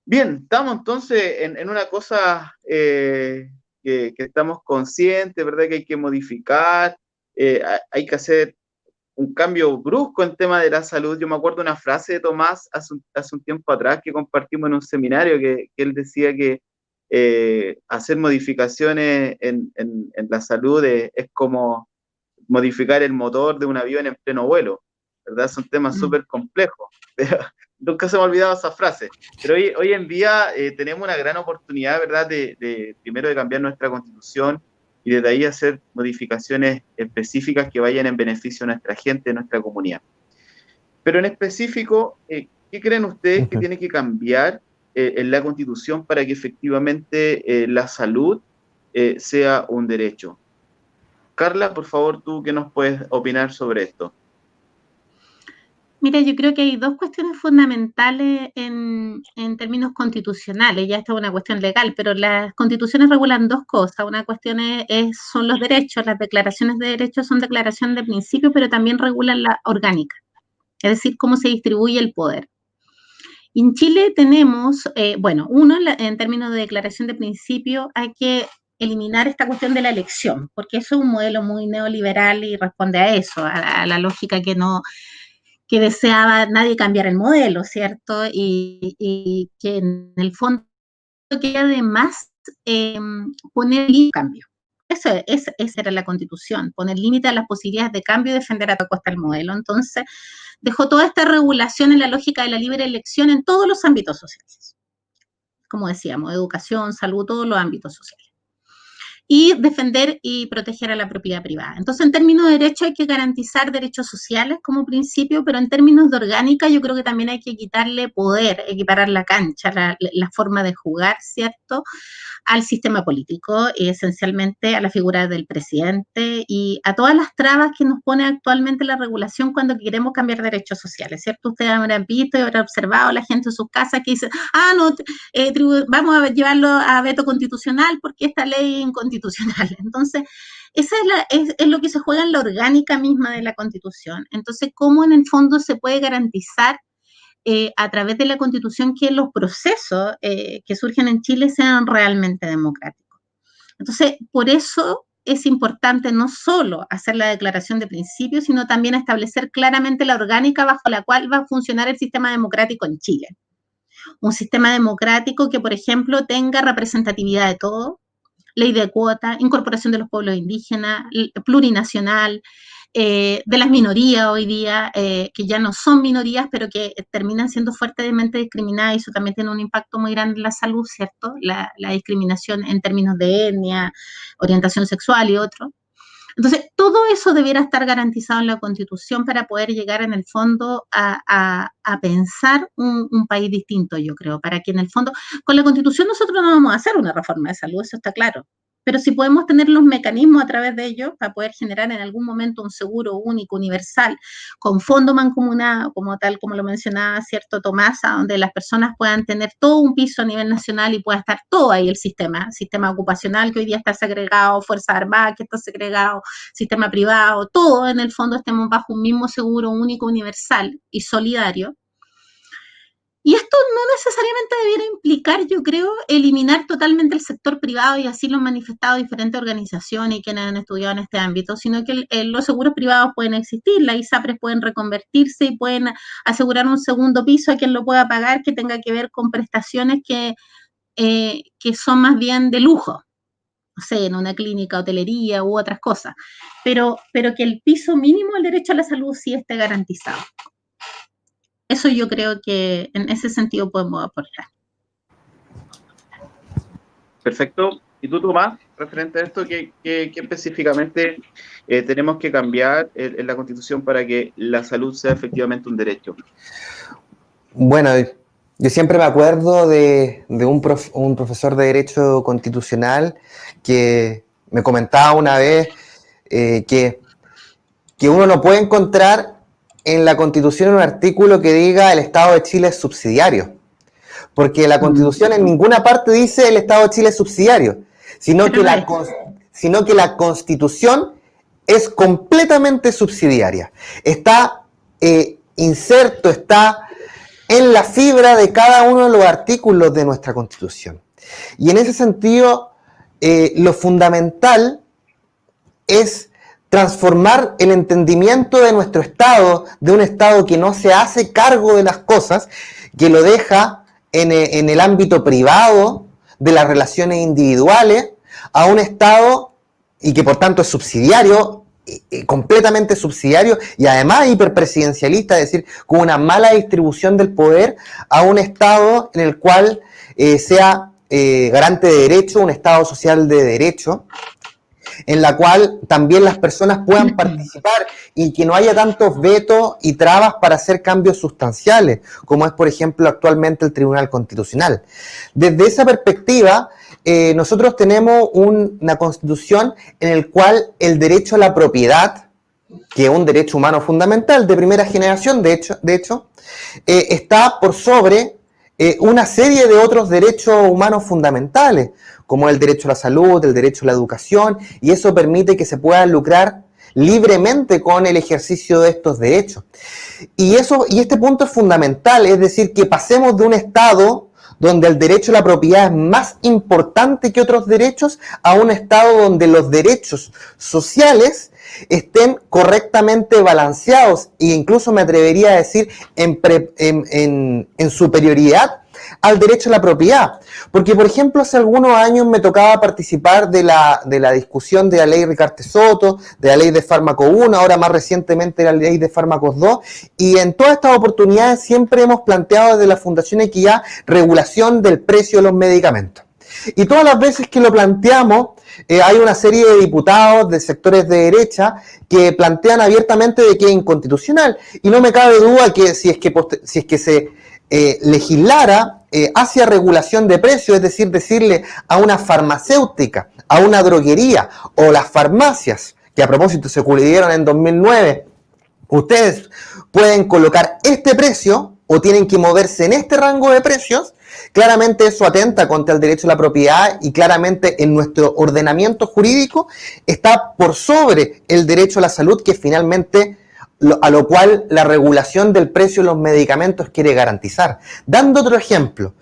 Bien, estamos entonces en una cosa que estamos conscientes, ¿verdad? Que hay que modificar, hay que hacer un cambio brusco en tema de la salud. Yo me acuerdo una frase de Tomás hace un tiempo atrás que compartimos en un seminario que él decía que hacer modificaciones en la salud es como modificar el motor de un avión en pleno vuelo, ¿verdad? Son temas súper complejos. Nunca se me ha olvidado esa frase. Pero hoy en día tenemos una gran oportunidad, ¿verdad? Primero de cambiar nuestra constitución y desde ahí hacer modificaciones específicas que vayan en beneficio de nuestra gente, de nuestra comunidad. Pero en específico, ¿qué creen ustedes que tiene que cambiar en la Constitución para que efectivamente la salud sea un derecho? Carla, por favor, ¿tú qué nos puedes opinar sobre esto? Mira, yo creo que hay dos cuestiones fundamentales en términos constitucionales. Ya esta es una cuestión legal, pero las constituciones regulan dos cosas. Una cuestión son los derechos, las declaraciones de derechos son declaraciones de principio, pero también regulan la orgánica, es decir, cómo se distribuye el poder. En Chile tenemos, en términos de declaración de principio, hay que eliminar esta cuestión de la elección, porque eso es un modelo muy neoliberal y responde a eso, a la lógica que deseaba nadie cambiar el modelo, ¿cierto? Y que en el fondo que además poner límite al cambio. Esa era la Constitución, poner límite a las posibilidades de cambio y defender a toda costa el modelo. Entonces, dejó toda esta regulación en la lógica de la libre elección en todos los ámbitos sociales. Como decíamos, educación, salud, todos los ámbitos sociales. y defender y proteger a la propiedad privada. Entonces, en términos de derecho hay que garantizar derechos sociales como principio, pero en términos de orgánica yo creo que también hay que quitarle poder, equiparar la cancha, la forma de jugar, ¿cierto?, al sistema político y esencialmente a la figura del presidente y a todas las trabas que nos pone actualmente la regulación cuando queremos cambiar derechos sociales, ¿cierto? Ustedes habrán visto y habrán observado a la gente en sus casas que dice, no, vamos a llevarlo a veto constitucional porque esta ley es inconstitucional. Entonces, esa es lo que se juega en la orgánica misma de la Constitución. Entonces, ¿cómo en el fondo se puede garantizar a través de la Constitución que los procesos que surgen en Chile sean realmente democráticos? Entonces, por eso es importante no solo hacer la declaración de principios, sino también establecer claramente la orgánica bajo la cual va a funcionar el sistema democrático en Chile. Un sistema democrático que, por ejemplo, tenga representatividad de todo, ley de cuota, incorporación de los pueblos indígenas, plurinacional, de las minorías hoy día, que ya no son minorías, pero que terminan siendo fuertemente discriminadas, y eso también tiene un impacto muy grande en la salud, ¿cierto? La discriminación en términos de etnia, orientación sexual y otros. Entonces, todo eso debiera estar garantizado en la Constitución para poder llegar en el fondo a pensar un país distinto, yo creo, para que en el fondo, con la Constitución nosotros no vamos a hacer una reforma de salud, eso está claro, pero sí podemos tener los mecanismos a través de ellos para poder generar en algún momento un seguro único, universal, con fondo mancomunado, como tal, como lo mencionaba, ¿cierto, Tomasa? Donde las personas puedan tener todo un piso a nivel nacional y pueda estar todo ahí el sistema ocupacional que hoy día está segregado, Fuerzas Armadas que está segregado, sistema privado, todo en el fondo estemos bajo un mismo seguro único, universal y solidario. Y esto no necesariamente debiera implicar, yo creo, eliminar totalmente el sector privado, y así lo han manifestado diferentes organizaciones y quienes han estudiado en este ámbito, sino que los seguros privados pueden existir, las ISAPRES pueden reconvertirse y pueden asegurar un segundo piso a quien lo pueda pagar, que tenga que ver con prestaciones que son más bien de lujo, no sé, en una clínica, hotelería u otras cosas, pero que el piso mínimo del derecho a la salud sí esté garantizado. Eso yo creo que en ese sentido podemos aportar. Perfecto. ¿Y tú, Tomás, referente a esto, qué específicamente tenemos que cambiar en la Constitución para que la salud sea efectivamente un derecho? Bueno, yo siempre me acuerdo de un profesor de Derecho Constitucional que me comentaba una vez que uno no puede encontrar en la Constitución un artículo que diga el Estado de Chile es subsidiario, porque la Constitución en ninguna parte dice el Estado de Chile es subsidiario, sino que la Constitución es completamente subsidiaria. Está inserto, está en la fibra de cada uno de los artículos de nuestra Constitución. Y en ese sentido, lo fundamental es transformar el entendimiento de nuestro Estado, de un Estado que no se hace cargo de las cosas, que lo deja en el ámbito privado de las relaciones individuales, a un Estado y que por tanto es subsidiario, completamente subsidiario y además hiperpresidencialista, es decir, con una mala distribución del poder, a un Estado en el cual sea garante de derecho, un Estado social de derecho, en la cual también las personas puedan participar y que no haya tantos vetos y trabas para hacer cambios sustanciales, como es, por ejemplo, actualmente el Tribunal Constitucional. Desde esa perspectiva, nosotros tenemos una Constitución en la cual el derecho a la propiedad, que es un derecho humano fundamental de primera generación, de hecho, está por sobre una serie de otros derechos humanos fundamentales, como el derecho a la salud, el derecho a la educación, y eso permite que se pueda lucrar libremente con el ejercicio de estos derechos. Y este punto es fundamental, es decir, que pasemos de un Estado donde el derecho a la propiedad es más importante que otros derechos, a un Estado donde los derechos sociales estén correctamente balanceados e incluso me atrevería a decir en superioridad al derecho a la propiedad. Porque, por ejemplo, hace algunos años me tocaba participar de la discusión de la ley Ricarte Soto, de la ley de fármaco 1, ahora más recientemente la ley de fármacos 2, y en todas estas oportunidades siempre hemos planteado desde la Fundación Equidad regulación del precio de los medicamentos. Y todas las veces que lo planteamos, hay una serie de diputados de sectores de derecha que plantean abiertamente de que es inconstitucional. Y no me cabe duda que si es que se legislara hacia regulación de precios, es decir, decirle a una farmacéutica, a una droguería o las farmacias, que a propósito se ocurrieron en 2009, ustedes pueden colocar este precio o tienen que moverse en este rango de precios, claramente eso atenta contra el derecho a la propiedad y claramente en nuestro ordenamiento jurídico está por sobre el derecho a la salud, que finalmente a lo cual la regulación del precio de los medicamentos quiere garantizar. Dando otro ejemplo,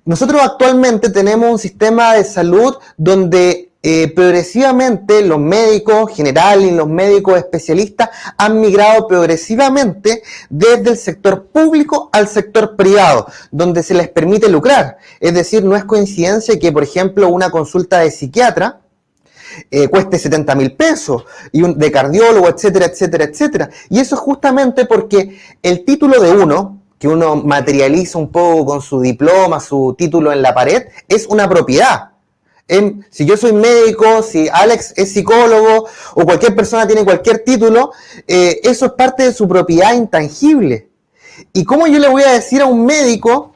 nosotros actualmente tenemos un sistema de salud donde progresivamente los médicos generales y los médicos especialistas han migrado progresivamente desde el sector público al sector privado, donde se les permite lucrar. Es decir, no es coincidencia que, por ejemplo, una consulta de psiquiatra cueste 70.000 pesos, y de cardiólogo, etcétera, etcétera, etcétera. Y eso es justamente porque el título de uno, que uno materializa un poco con su diploma, su título en la pared, es una propiedad. Si yo soy médico, si Alex es psicólogo o cualquier persona tiene cualquier título, eso es parte de su propiedad intangible. ¿Y cómo yo le voy a decir a un médico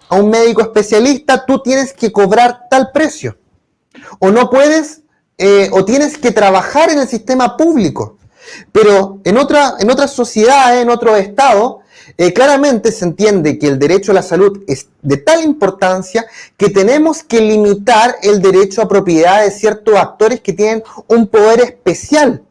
especialista, tú tienes que cobrar tal precio? O no puedes, o tienes que trabajar en el sistema público. Pero en otras sociedades, en otros estados, claramente se entiende que el derecho a la salud es de tal importancia que tenemos que limitar el derecho a propiedad de ciertos actores que tienen un poder especial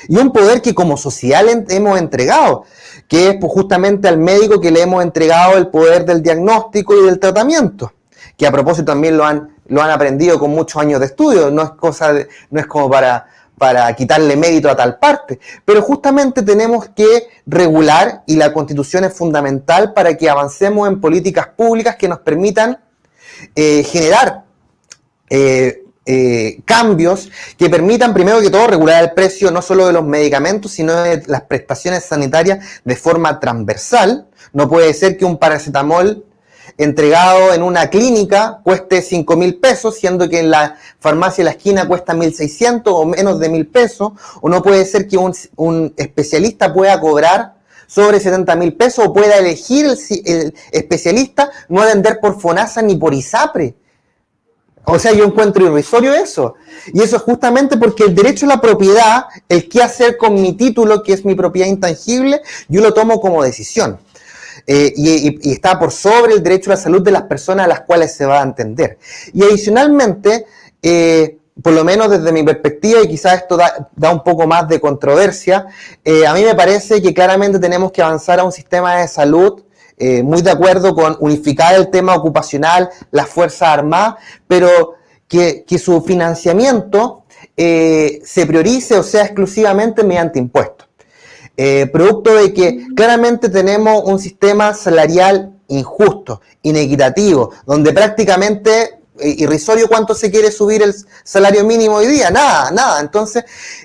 y un poder que como sociedad le hemos entregado, que es pues, justamente al médico que le hemos entregado el poder del diagnóstico y del tratamiento, que a propósito también lo han aprendido con muchos años de estudio, no es como para quitarle mérito a tal parte, pero justamente tenemos que regular y la Constitución es fundamental para que avancemos en políticas públicas que nos permitan generar cambios que permitan primero que todo regular el precio no solo de los medicamentos sino de las prestaciones sanitarias de forma transversal. No puede ser que un paracetamol entregado en una clínica cueste 5.000 pesos, siendo que en la farmacia de la esquina cuesta 1.600 o menos de 1.000 pesos, o no puede ser que un especialista pueda cobrar sobre 70.000 pesos o pueda elegir el especialista no atender por FONASA ni por ISAPRE. O sea, yo encuentro irrisorio eso. Y eso es justamente porque el derecho a la propiedad, el qué hacer con mi título, que es mi propiedad intangible, yo lo tomo como decisión. Y está por sobre el derecho a la salud de las personas a las cuales se va a atender. Y adicionalmente, por lo menos desde mi perspectiva, y quizás esto da un poco más de controversia, a mí me parece que claramente tenemos que avanzar a un sistema de salud muy de acuerdo con unificar el tema ocupacional, las Fuerzas Armadas, pero que su financiamiento se priorice o sea exclusivamente mediante impuestos. Producto de que claramente tenemos un sistema salarial injusto, inequitativo, donde prácticamente irrisorio cuánto se quiere subir el salario mínimo hoy día, nada. Entonces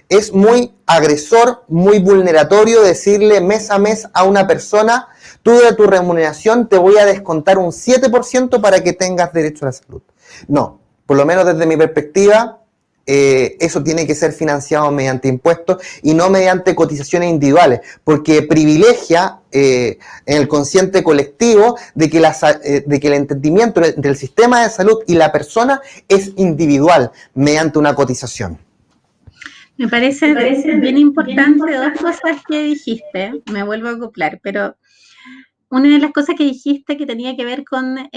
es muy agresor, muy vulneratorio decirle mes a mes a una persona, tú de tu remuneración te voy a descontar un 7% para que tengas derecho a la salud. No, por lo menos desde mi perspectiva, eso tiene que ser financiado mediante impuestos y no mediante cotizaciones individuales, porque privilegia en el consciente colectivo de que el entendimiento entre el sistema de salud y la persona es individual mediante una cotización. Me parece bien importante dos cosas que dijiste, me vuelvo a acoplar, pero una de las cosas que dijiste que tenía que ver con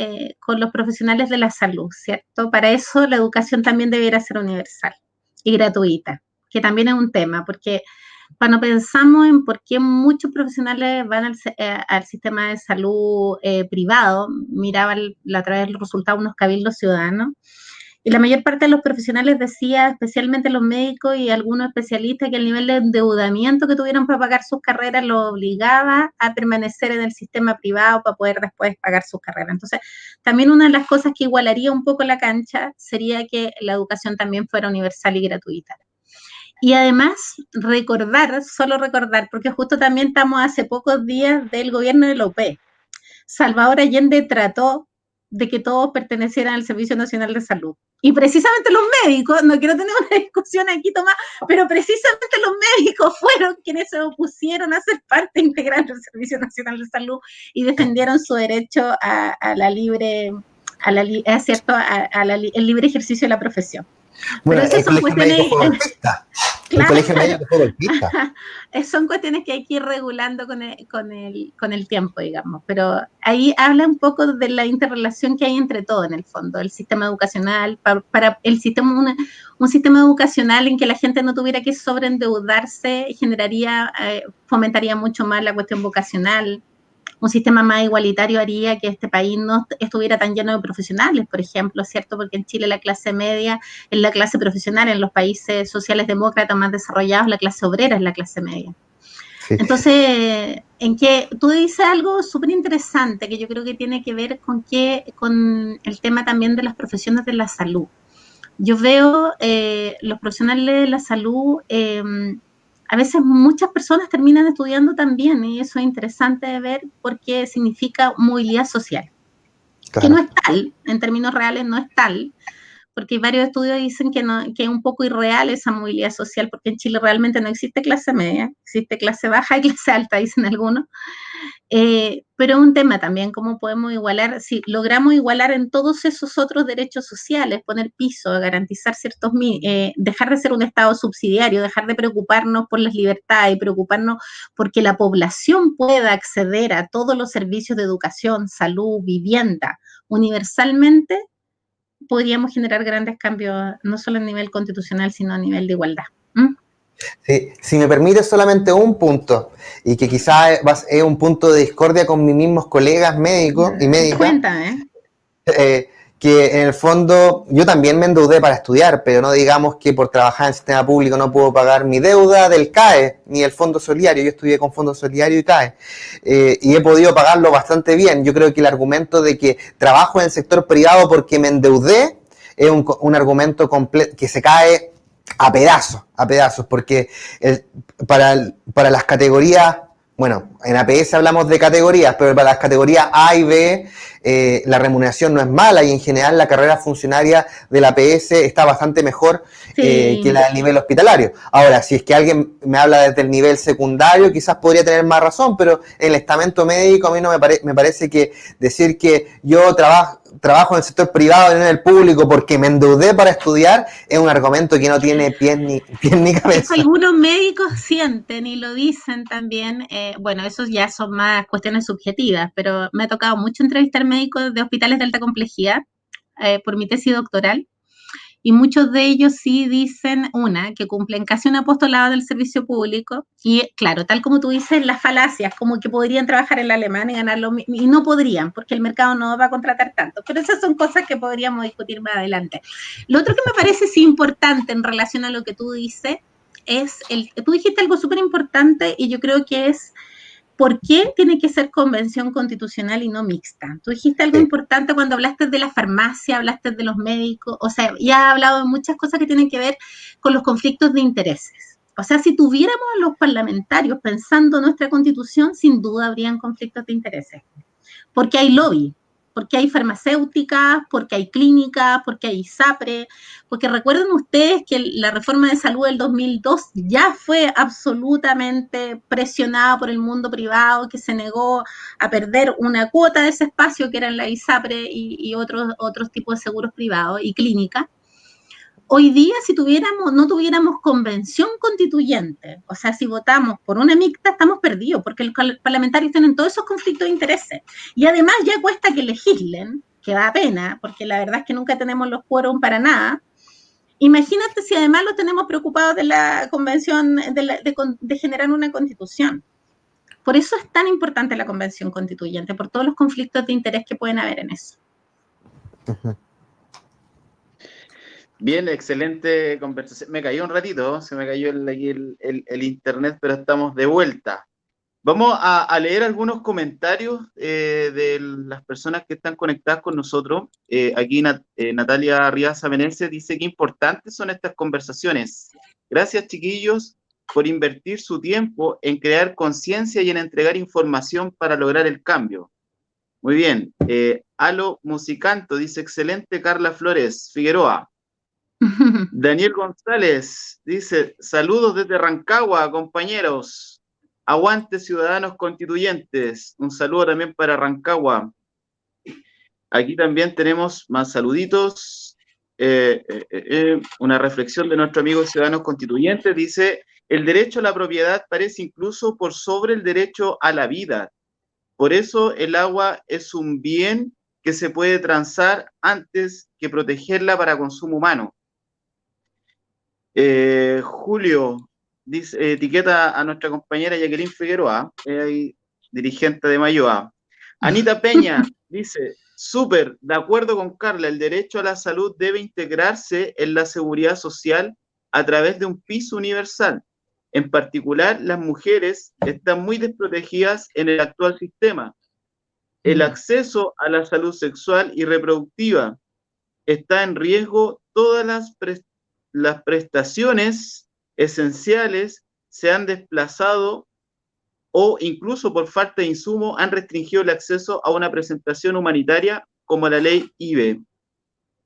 los profesionales de la salud, ¿cierto? Para eso la educación también debiera ser universal y gratuita, que también es un tema, porque cuando pensamos en por qué muchos profesionales van al sistema de salud privado, miraba a través de los resultados unos cabildos ciudadanos, y la mayor parte de los profesionales decía, especialmente los médicos y algunos especialistas, que el nivel de endeudamiento que tuvieron para pagar sus carreras lo obligaba a permanecer en el sistema privado para poder después pagar sus carreras. Entonces, también una de las cosas que igualaría un poco la cancha sería que la educación también fuera universal y gratuita. Y además, solo recordar, porque justo también estamos hace pocos días del gobierno de López. Salvador Allende trató de que todos pertenecieran al Servicio Nacional de Salud. Y precisamente los médicos, no quiero tener una discusión aquí, Tomás, pero precisamente los médicos fueron quienes se opusieron a ser parte integral del Servicio Nacional de Salud y defendieron su derecho a la libre, ¿cierto? El libre ejercicio de la profesión. Bueno, pero esas son cuestiones... El colegio médico fue golpista. Son cuestiones que hay que ir regulando con el tiempo, digamos. Pero ahí habla un poco de la interrelación que hay entre todo, en el fondo. El sistema educacional, para el sistema, un sistema educacional en que la gente no tuviera que sobreendeudarse, fomentaría mucho más la cuestión vocacional. Un sistema más igualitario haría que este país no estuviera tan lleno de profesionales, por ejemplo, ¿cierto? Porque en Chile la clase media es la clase profesional, en los países sociales demócratas más desarrollados la clase obrera es la clase media. Sí. Entonces, en que tú dices algo súper interesante que yo creo que tiene que ver con el tema también de las profesiones de la salud. Yo veo los profesionales de la salud... a veces muchas personas terminan estudiando también y eso es interesante de ver porque significa movilidad social, claro. Que no es tal, en términos reales no es tal, porque varios estudios dicen que es un poco irreal esa movilidad social, porque en Chile realmente no existe clase media, existe clase baja y clase alta, dicen algunos. Pero un tema también, cómo podemos igualar, si logramos igualar en todos esos otros derechos sociales, poner piso, garantizar dejar de ser un Estado subsidiario, dejar de preocuparnos por las libertades y preocuparnos porque la población pueda acceder a todos los servicios de educación, salud, vivienda, universalmente, podríamos generar grandes cambios, no solo a nivel constitucional, sino a nivel de igualdad. Sí, si me permite solamente un punto, y que quizás es un punto de discordia con mis mismos colegas médicos y médicas. Cuéntame. Que en el fondo yo también me endeudé para estudiar, pero no digamos que por trabajar en el sistema público no puedo pagar mi deuda del CAE, ni el Fondo Solidario. Yo estudié con Fondo Solidario y CAE, y he podido pagarlo bastante bien. Yo creo que el argumento de que trabajo en el sector privado porque me endeudé es un argumento que se cae a pedazos, porque para las categorías, bueno, en APS hablamos de categorías, pero para las categorías A y B la remuneración no es mala y en general la carrera funcionaria del APS está bastante mejor que la del nivel hospitalario. Ahora, si es que alguien me habla desde el nivel secundario, quizás podría tener más razón, pero en el estamento médico a mí no me parece que decir que yo trabajo en el sector privado y no en el público porque me endeudé para estudiar es un argumento que no tiene pies ni cabeza. Algunos médicos sienten y lo dicen también, bueno, esos ya son más cuestiones subjetivas, pero me ha tocado mucho entrevistar médicos de hospitales de alta complejidad por mi tesis doctoral, y muchos de ellos sí dicen, que cumplen casi un apostolado del servicio público, y claro, tal como tú dices, las falacias, como que podrían trabajar en la alemana y ganar lo mismo, y no podrían, porque el mercado no va a contratar tanto, pero esas son cosas que podríamos discutir más adelante. Lo otro que me parece sí importante en relación a lo que tú dices, tú dijiste algo súper importante, y yo creo que es, ¿por qué tiene que ser convención constitucional y no mixta? Tú dijiste algo importante cuando hablaste de la farmacia, hablaste de los médicos, o sea, ya has hablado de muchas cosas que tienen que ver con los conflictos de intereses. O sea, si tuviéramos a los parlamentarios pensando nuestra constitución, sin duda habrían conflictos de intereses. Porque hay lobby, porque hay farmacéuticas, porque hay clínicas, porque hay ISAPRE, porque recuerden ustedes que la reforma de salud del 2002 ya fue absolutamente presionada por el mundo privado, que se negó a perder una cuota de ese espacio que eran la ISAPRE y otros tipos de seguros privados y clínicas. Hoy día, si no tuviéramos convención constituyente, o sea, si votamos por una mixta, estamos perdidos, porque los parlamentarios tienen todos esos conflictos de intereses. Y además ya cuesta que legislen, que da pena, porque la verdad es que nunca tenemos los quórum para nada. Imagínate si además los tenemos preocupados de la convención, de generar una constitución. Por eso es tan importante la convención constituyente, por todos los conflictos de interés que pueden haber en eso. Uh-huh. Bien, excelente conversación. Me cayó un ratito, se me cayó el internet, pero estamos de vuelta. Vamos a leer algunos comentarios de las personas que están conectadas con nosotros. Aquí Natalia Riaza Menezes dice que importantes son estas conversaciones. Gracias, chiquillos, por invertir su tiempo en crear conciencia y en entregar información para lograr el cambio. Muy bien. Alo Musicanto dice, excelente Carla Flores Figueroa. Daniel González dice, saludos desde Rancagua, compañeros. Aguante Ciudadanos Constituyentes. Un saludo también para Rancagua. Aquí también tenemos más saluditos. Una reflexión de nuestro amigo Ciudadanos Constituyentes. Dice, el derecho a la propiedad parece incluso por sobre el derecho a la vida. Por eso el agua es un bien que se puede transar antes que protegerla para consumo humano. Julio dice, etiqueta a nuestra compañera Jacqueline Figueroa, dirigente de Mayoa. Anita Peña dice, súper, de acuerdo con Carla, el derecho a la salud debe integrarse en la seguridad social a través de un piso universal. En particular, las mujeres están muy desprotegidas en el actual sistema. El acceso a la salud sexual y reproductiva está en riesgo. Todas las prestaciones esenciales se han desplazado o incluso por falta de insumo han restringido el acceso a una presentación humanitaria como la ley IBE.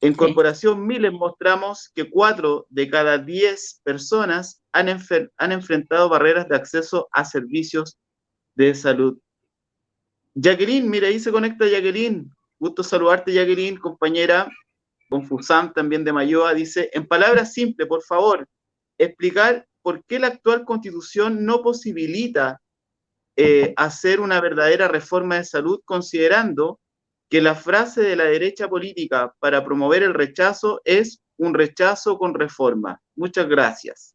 En Corporación Miles mostramos que 4 de cada 10 personas han enfrentado barreras de acceso a servicios de salud. Jacqueline, mira, ahí se conecta Jacqueline. Gusto saludarte, Jacqueline, compañera Confusam también de Mayoa. Dice, en palabras simples, por favor, explicar por qué la actual Constitución no posibilita hacer una verdadera reforma de salud, considerando que la frase de la derecha política para promover el rechazo es un rechazo con reforma. Muchas gracias.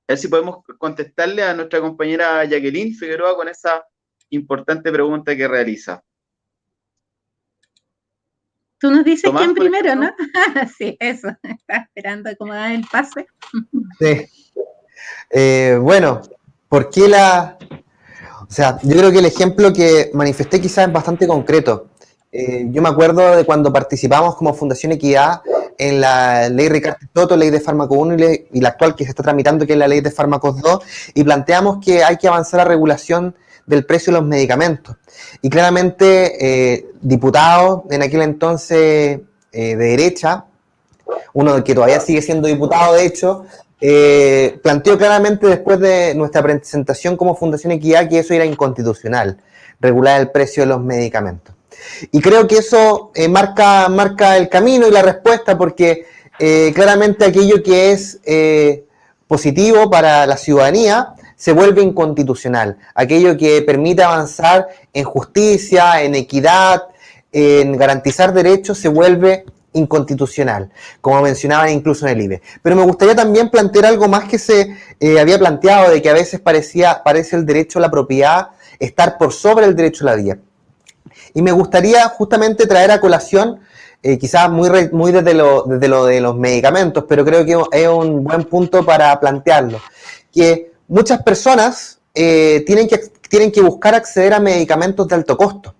A ver si podemos contestarle a nuestra compañera Jacqueline Figueroa con esa importante pregunta que realiza. Tú nos dices Tomás, quién primero, ¿no? Sí, eso. Estaba esperando cómo da el pase. Sí. Bueno, ¿por qué O sea, yo creo que el ejemplo que manifesté quizás es bastante concreto. Yo me acuerdo de cuando participamos como Fundación Equidad en la ley Ricardo Toto, ley de fármaco 1 y la actual que se está tramitando, que es la ley de fármacos 2, y planteamos que hay que avanzar a regulación del precio de los medicamentos. Y claramente, diputados en aquel entonces de derecha, uno que todavía sigue siendo diputado, de hecho, planteó claramente después de nuestra presentación como Fundación Equidad que eso era inconstitucional, regular el precio de los medicamentos. Y creo que eso marca el camino y la respuesta, porque claramente aquello que es positivo para la ciudadanía se vuelve inconstitucional. Aquello que permite avanzar en justicia, en equidad, en garantizar derechos, se vuelve inconstitucional, como mencionaban incluso en el IBE. Pero me gustaría también plantear algo más que se había planteado, de que a veces parece el derecho a la propiedad estar por sobre el derecho a la vida. Y me gustaría justamente traer a colación, quizás muy desde lo de los medicamentos, pero creo que es un buen punto para plantearlo, que muchas personas tienen que buscar acceder a medicamentos de alto costo.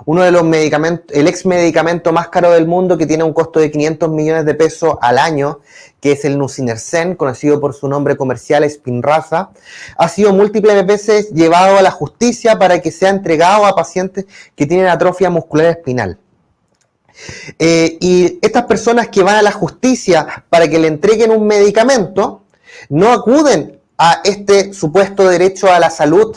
Uno de los medicamentos, el ex medicamento más caro del mundo, que tiene un costo de 500 millones de pesos al año, que es el Nusinersen, conocido por su nombre comercial Spinraza, ha sido múltiples veces llevado a la justicia para que sea entregado a pacientes que tienen atrofia muscular espinal. Y estas personas que van a la justicia para que le entreguen un medicamento, no acuden a este supuesto derecho a la salud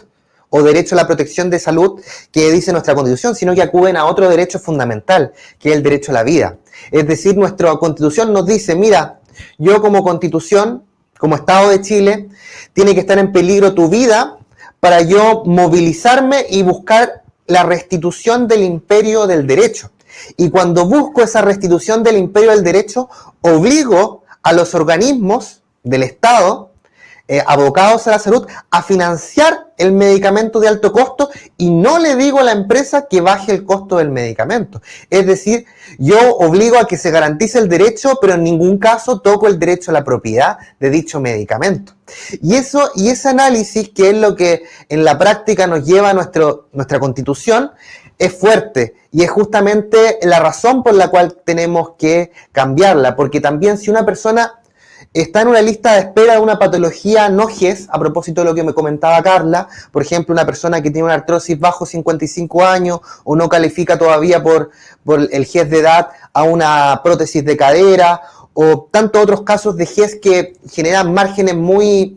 o derecho a la protección de salud que dice nuestra Constitución, sino que acuden a otro derecho fundamental, que es el derecho a la vida. Es decir, nuestra Constitución nos dice, mira, yo como Constitución, como Estado de Chile, tiene que estar en peligro tu vida para yo movilizarme y buscar la restitución del imperio del derecho. Y cuando busco esa restitución del imperio del derecho, obligo a los organismos del Estado abocados a la salud a financiar el medicamento de alto costo, y no le digo a la empresa que baje el costo del medicamento. Es decir, yo obligo a que se garantice el derecho, pero en ningún caso toco el derecho a la propiedad de dicho medicamento. Y ese análisis, que es lo que en la práctica nos lleva a nuestra Constitución, es fuerte, y es justamente la razón por la cual tenemos que cambiarla, porque también si una persona está en una lista de espera de una patología no GES, a propósito de lo que me comentaba Carla, por ejemplo, una persona que tiene una artrosis bajo 55 años o no califica todavía por el GES de edad a una prótesis de cadera, o tantos otros casos de GES que generan márgenes muy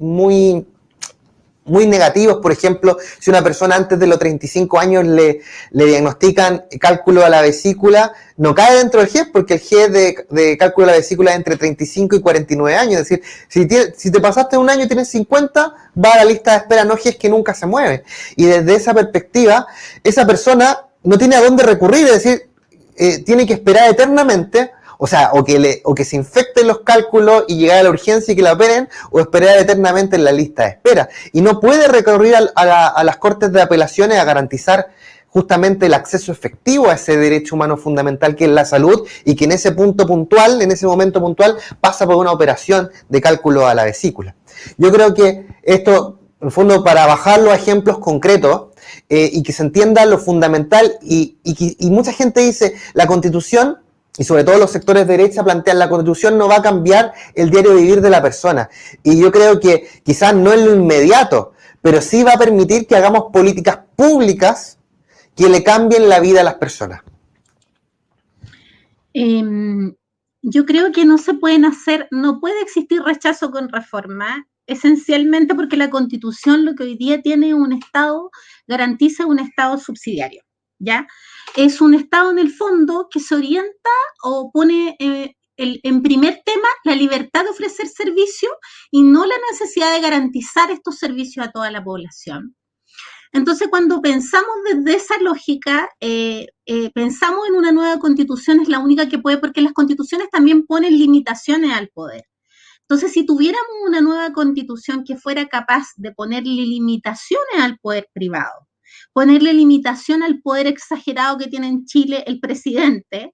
negativos. Por ejemplo, si una persona antes de los 35 años le diagnostican cálculo a la vesícula, no cae dentro del GES porque el GES de cálculo a la vesícula es entre 35 y 49 años. Es decir, si te pasaste un año y tienes 50, va a la lista de espera no GES que nunca se mueve. Y desde esa perspectiva, esa persona no tiene a dónde recurrir, es decir, tiene que esperar eternamente. O sea, o que se infecten los cálculos y llegar a la urgencia y que la operen, o esperar eternamente en la lista de espera. Y no puede recurrir a las cortes de apelaciones a garantizar justamente el acceso efectivo a ese derecho humano fundamental que es la salud, y que en ese punto puntual, en ese momento puntual, pasa por una operación de cálculo a la vesícula. Yo creo que esto, en el fondo, para bajarlo a ejemplos concretos, y que se entienda lo fundamental, y mucha gente dice, la Constitución, y sobre todo los sectores de derecha plantean, la Constitución no va a cambiar el diario vivir de la persona. Y yo creo que quizás no en lo inmediato, pero sí va a permitir que hagamos políticas públicas que le cambien la vida a las personas. Yo creo que no se pueden hacer, no puede existir rechazo con reforma, esencialmente porque la Constitución lo que hoy día tiene un Estado, garantiza un Estado subsidiario, ¿ya? Es un Estado en el fondo que se orienta o pone en primer tema la libertad de ofrecer servicios y no la necesidad de garantizar estos servicios a toda la población. Entonces, cuando pensamos desde esa lógica, pensamos en una nueva constitución, es la única que puede, porque las constituciones también ponen limitaciones al poder. Entonces, si tuviéramos una nueva constitución que fuera capaz de ponerle limitaciones al poder privado, ponerle limitación al poder exagerado que tiene en Chile el presidente,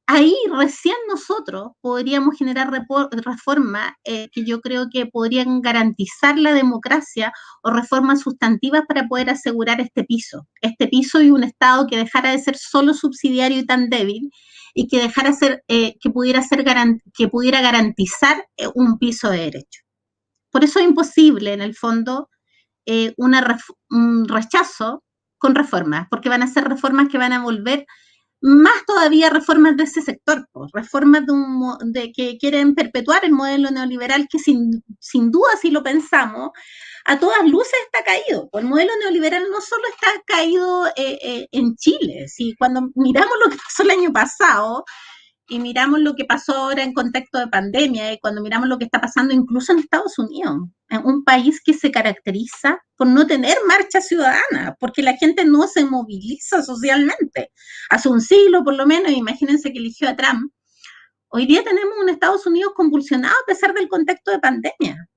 ahí recién nosotros podríamos generar reformas que yo creo que podrían garantizar la democracia, o reformas sustantivas para poder asegurar este piso y un Estado que dejara de ser solo subsidiario y tan débil, y que dejara ser, que pudiera garantizar un piso de derecho. Por eso es imposible, en el fondo, un rechazo con reformas, porque van a ser reformas que van a volver más todavía reformas de ese sector, pues, reformas de que quieren perpetuar el modelo neoliberal, que sin duda, si lo pensamos, a todas luces está caído. Pues el modelo neoliberal no solo está caído en Chile, si cuando miramos lo que pasó el año pasado y miramos lo que pasó ahora en contexto de pandemia, y cuando miramos lo que está pasando incluso en Estados Unidos, en un país que se caracteriza por no tener marcha ciudadana, porque la gente no se moviliza socialmente. Hace un siglo, por lo menos, imagínense que eligió a Trump. Hoy día tenemos un Estados Unidos convulsionado a pesar del contexto de pandemia.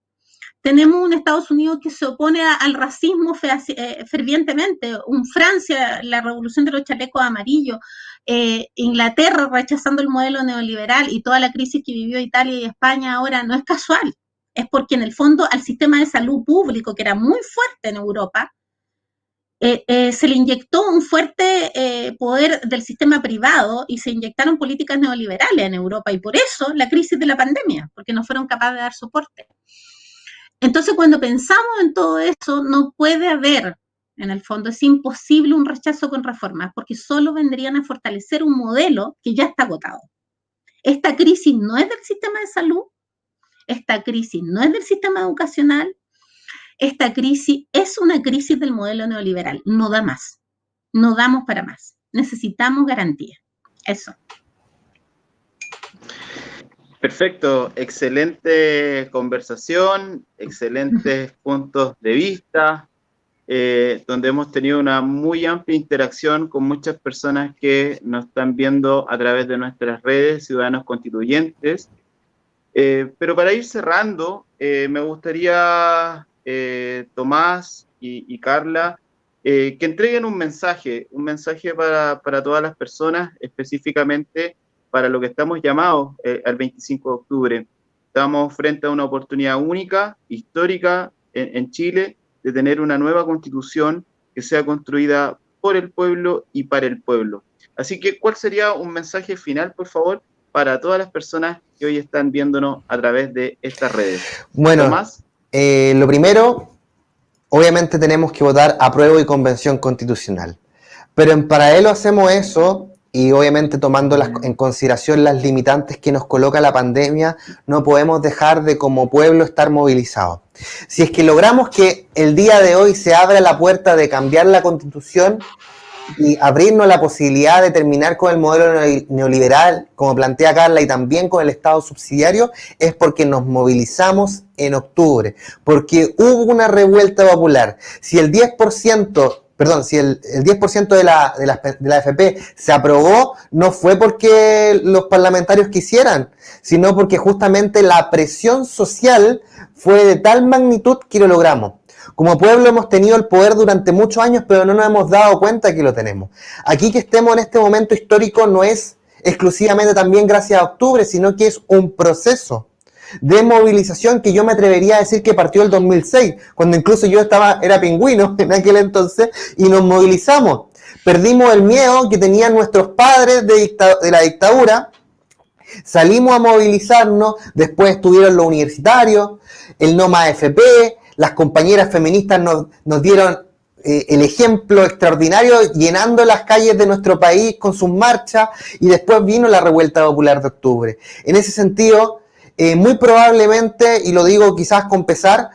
Tenemos un Estados Unidos que se opone al racismo fervientemente, un Francia, la revolución de los chalecos amarillos, Inglaterra rechazando el modelo neoliberal, y toda la crisis que vivió Italia y España ahora no es casual, es porque en el fondo al sistema de salud público, que era muy fuerte en Europa, se le inyectó un fuerte poder del sistema privado, y se inyectaron políticas neoliberales en Europa, y por eso la crisis de la pandemia, porque no fueron capaces de dar soporte. Entonces, cuando pensamos en todo eso, no puede haber, en el fondo, es imposible un rechazo con reformas, porque solo vendrían a fortalecer un modelo que ya está agotado. Esta crisis no es del sistema de salud, esta crisis no es del sistema educacional, esta crisis es una crisis del modelo neoliberal. No da más, no damos para más. Necesitamos garantía. Eso. Perfecto, excelente conversación, excelentes puntos de vista, donde hemos tenido una muy amplia interacción con muchas personas que nos están viendo a través de nuestras redes, Ciudadanos Constituyentes. Pero para ir cerrando, me gustaría, Tomás y Carla, que entreguen un mensaje para todas las personas, específicamente para lo que estamos llamados al 25 de octubre. Estamos frente a una oportunidad única, histórica en Chile, de tener una nueva constitución que sea construida por el pueblo y para el pueblo. Así que, ¿cuál sería un mensaje final, por favor, para todas las personas que hoy están viéndonos a través de estas redes? Bueno, Tomás. Lo primero, obviamente tenemos que votar apruebo y convención constitucional. Pero en paralelo hacemos eso y obviamente tomando en consideración las limitantes que nos coloca la pandemia, no podemos dejar de como pueblo estar movilizados. Si es que logramos que el día de hoy se abra la puerta de cambiar la Constitución y abrirnos la posibilidad de terminar con el modelo neoliberal, como plantea Carla, y también con el Estado subsidiario, es porque nos movilizamos en octubre, porque hubo una revuelta popular. Si el 10%, si el 10% de la AFP se aprobó, no fue porque los parlamentarios quisieran, sino porque justamente la presión social fue de tal magnitud que lo logramos. Como pueblo hemos tenido el poder durante muchos años, pero no nos hemos dado cuenta que lo tenemos. Aquí que estemos en este momento histórico no es exclusivamente también gracias a octubre, sino que es un proceso de movilización que yo me atrevería a decir que partió el 2006, cuando incluso yo era pingüino en aquel entonces, y nos movilizamos. Perdimos el miedo que tenían nuestros padres de la dictadura, salimos a movilizarnos, después estuvieron los universitarios, el No Más FP, las compañeras feministas nos dieron el ejemplo extraordinario llenando las calles de nuestro país con sus marchas, y después vino la revuelta popular de octubre. En ese sentido, muy probablemente, y lo digo quizás con pesar,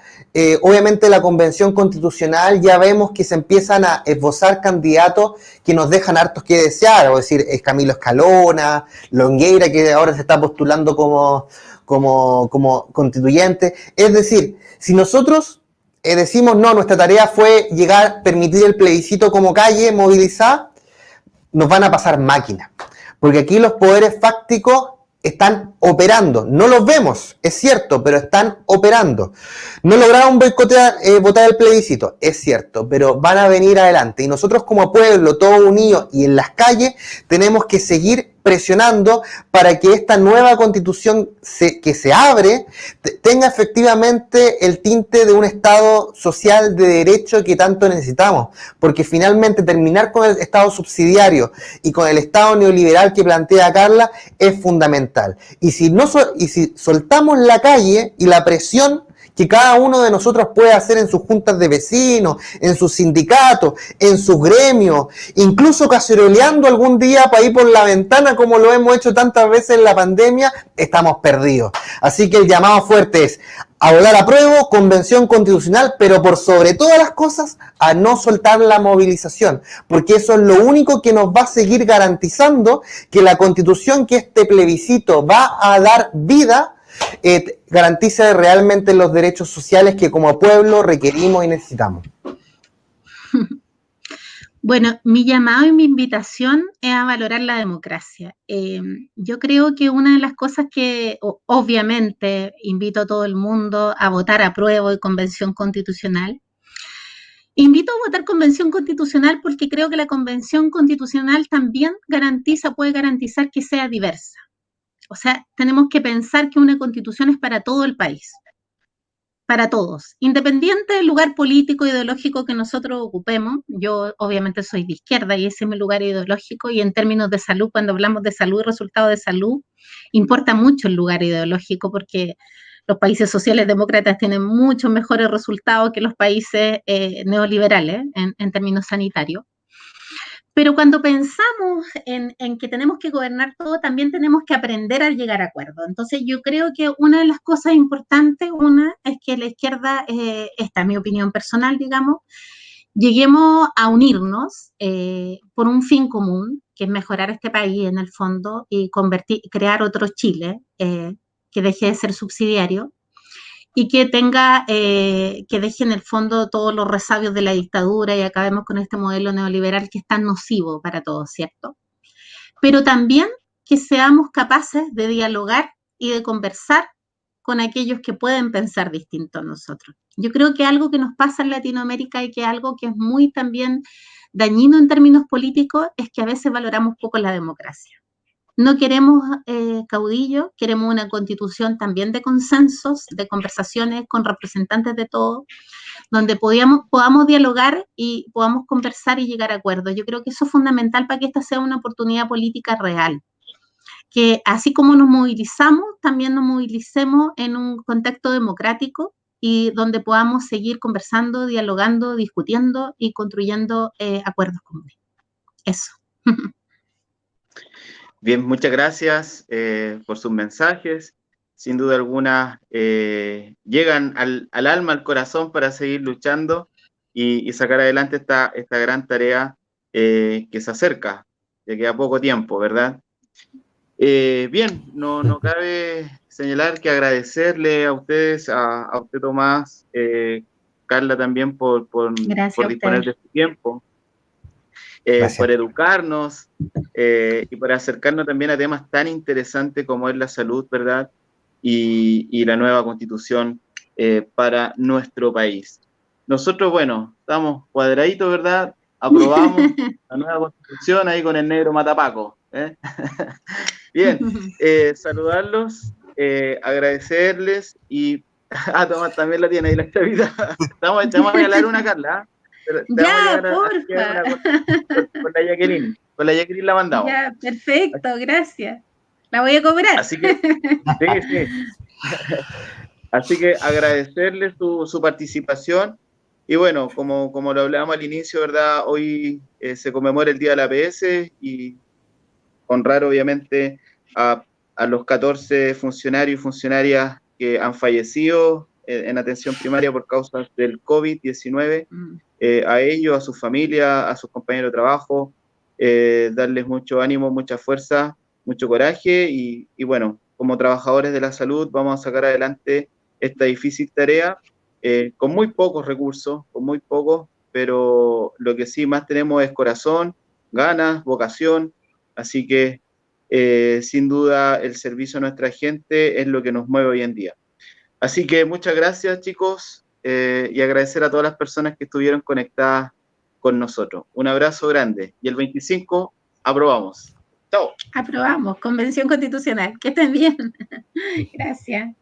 obviamente la convención constitucional ya vemos que se empiezan a esbozar candidatos que nos dejan hartos que desear, es decir, es Camilo Escalona, Longueira, que ahora se está postulando como constituyente. Es decir, si nosotros decimos no, nuestra tarea fue permitir el plebiscito como calle, movilizar, nos van a pasar máquinas, porque aquí los poderes fácticos están operando. No los vemos, es cierto, pero están operando. No lograron votar el plebiscito, es cierto, pero van a venir adelante. Y nosotros como pueblo, todos unidos y en las calles, tenemos que seguir presionando para que esta nueva constitución que se abre tenga efectivamente el tinte de un Estado social de derecho que tanto necesitamos, porque finalmente terminar con el Estado subsidiario y con el Estado neoliberal que plantea Carla es fundamental. Y si soltamos la calle y la presión que cada uno de nosotros puede hacer en sus juntas de vecinos, en sus sindicatos, en sus gremios, incluso caceroleando algún día para ir por la ventana como lo hemos hecho tantas veces en la pandemia, estamos perdidos. Así que el llamado fuerte es a votar apruebo, convención constitucional, pero por sobre todas las cosas a no soltar la movilización, porque eso es lo único que nos va a seguir garantizando que la constitución que este plebiscito va a dar vida garantice realmente los derechos sociales que como pueblo requerimos y necesitamos. Bueno, mi llamado y mi invitación es a valorar la democracia. Yo creo que una de las cosas que obviamente invito a todo el mundo a votar apruebo y convención constitucional. Invito a votar convención constitucional porque creo que la convención constitucional también puede garantizar que sea diversa. O sea, tenemos que pensar que una constitución es para todo el país, para todos, independiente del lugar político, ideológico que nosotros ocupemos. Yo obviamente soy de izquierda y ese es mi lugar ideológico, y en términos de salud, cuando hablamos de salud y resultados de salud, importa mucho el lugar ideológico, porque los países sociales demócratas tienen muchos mejores resultados que los países neoliberales en términos sanitarios. Pero cuando pensamos en que tenemos que gobernar todo, también tenemos que aprender a llegar a acuerdos. Entonces yo creo que una de las cosas importantes, es que la izquierda, esta es mi opinión personal, digamos, lleguemos a unirnos por un fin común, que es mejorar este país en el fondo y crear otro Chile que deje de ser subsidiario, y que que deje en el fondo todos los resabios de la dictadura y acabemos con este modelo neoliberal que es tan nocivo para todos, ¿cierto? Pero también que seamos capaces de dialogar y de conversar con aquellos que pueden pensar distinto a nosotros. Yo creo que algo que nos pasa en Latinoamérica y que algo que es muy también dañino en términos políticos es que a veces valoramos poco la democracia. No queremos caudillos, queremos una constitución también de consensos, de conversaciones con representantes de todos, donde podamos dialogar y podamos conversar y llegar a acuerdos. Yo creo que eso es fundamental para que esta sea una oportunidad política real, que así como nos movilizamos, también nos movilicemos en un contexto democrático y donde podamos seguir conversando, dialogando, discutiendo y construyendo acuerdos comunes. Eso. Bien, muchas gracias por sus mensajes. Sin duda alguna, llegan al alma, al corazón para seguir luchando y sacar adelante esta gran tarea que se acerca, ya queda poco tiempo, ¿verdad? Bien, no cabe señalar que agradecerle a ustedes, a usted Tomás, Carla también por Gracias a disponer ustedes. de su tiempo, por educarnos y por acercarnos también a temas tan interesantes como es la salud, ¿verdad? Y la nueva constitución para nuestro país. Nosotros, bueno, estamos cuadraditos, ¿verdad? Aprobamos la nueva constitución ahí con el negro Matapaco. Bien, saludarlos, agradecerles y Tomás también la tiene ahí la esclavita. Te vamos a regalar una, Carla. Te vamos a Ya, llevar a llevar porfa. una con la Jacqueline. Con la Jacqueline la mandamos. Ya, perfecto, gracias. La voy a cobrar. Así que, sí. Así que agradecerles su participación. Y bueno, como lo hablábamos al inicio, ¿verdad? Hoy se conmemora el Día de la APS y honrar obviamente a los 14 funcionarios y funcionarias que han fallecido en atención primaria por causas del COVID-19, a ellos, a su familia, a sus compañeros de trabajo, darles mucho ánimo, mucha fuerza, mucho coraje y bueno, como trabajadores de la salud vamos a sacar adelante esta difícil tarea con muy pocos recursos, pero lo que sí más tenemos es corazón, ganas, vocación, así que sin duda el servicio a nuestra gente es lo que nos mueve hoy en día. Así que muchas gracias, chicos, y agradecer a todas las personas que estuvieron conectadas con nosotros. Un abrazo grande y el 25 aprobamos. Chao. Aprobamos, Convención Constitucional. Que estén bien. Gracias.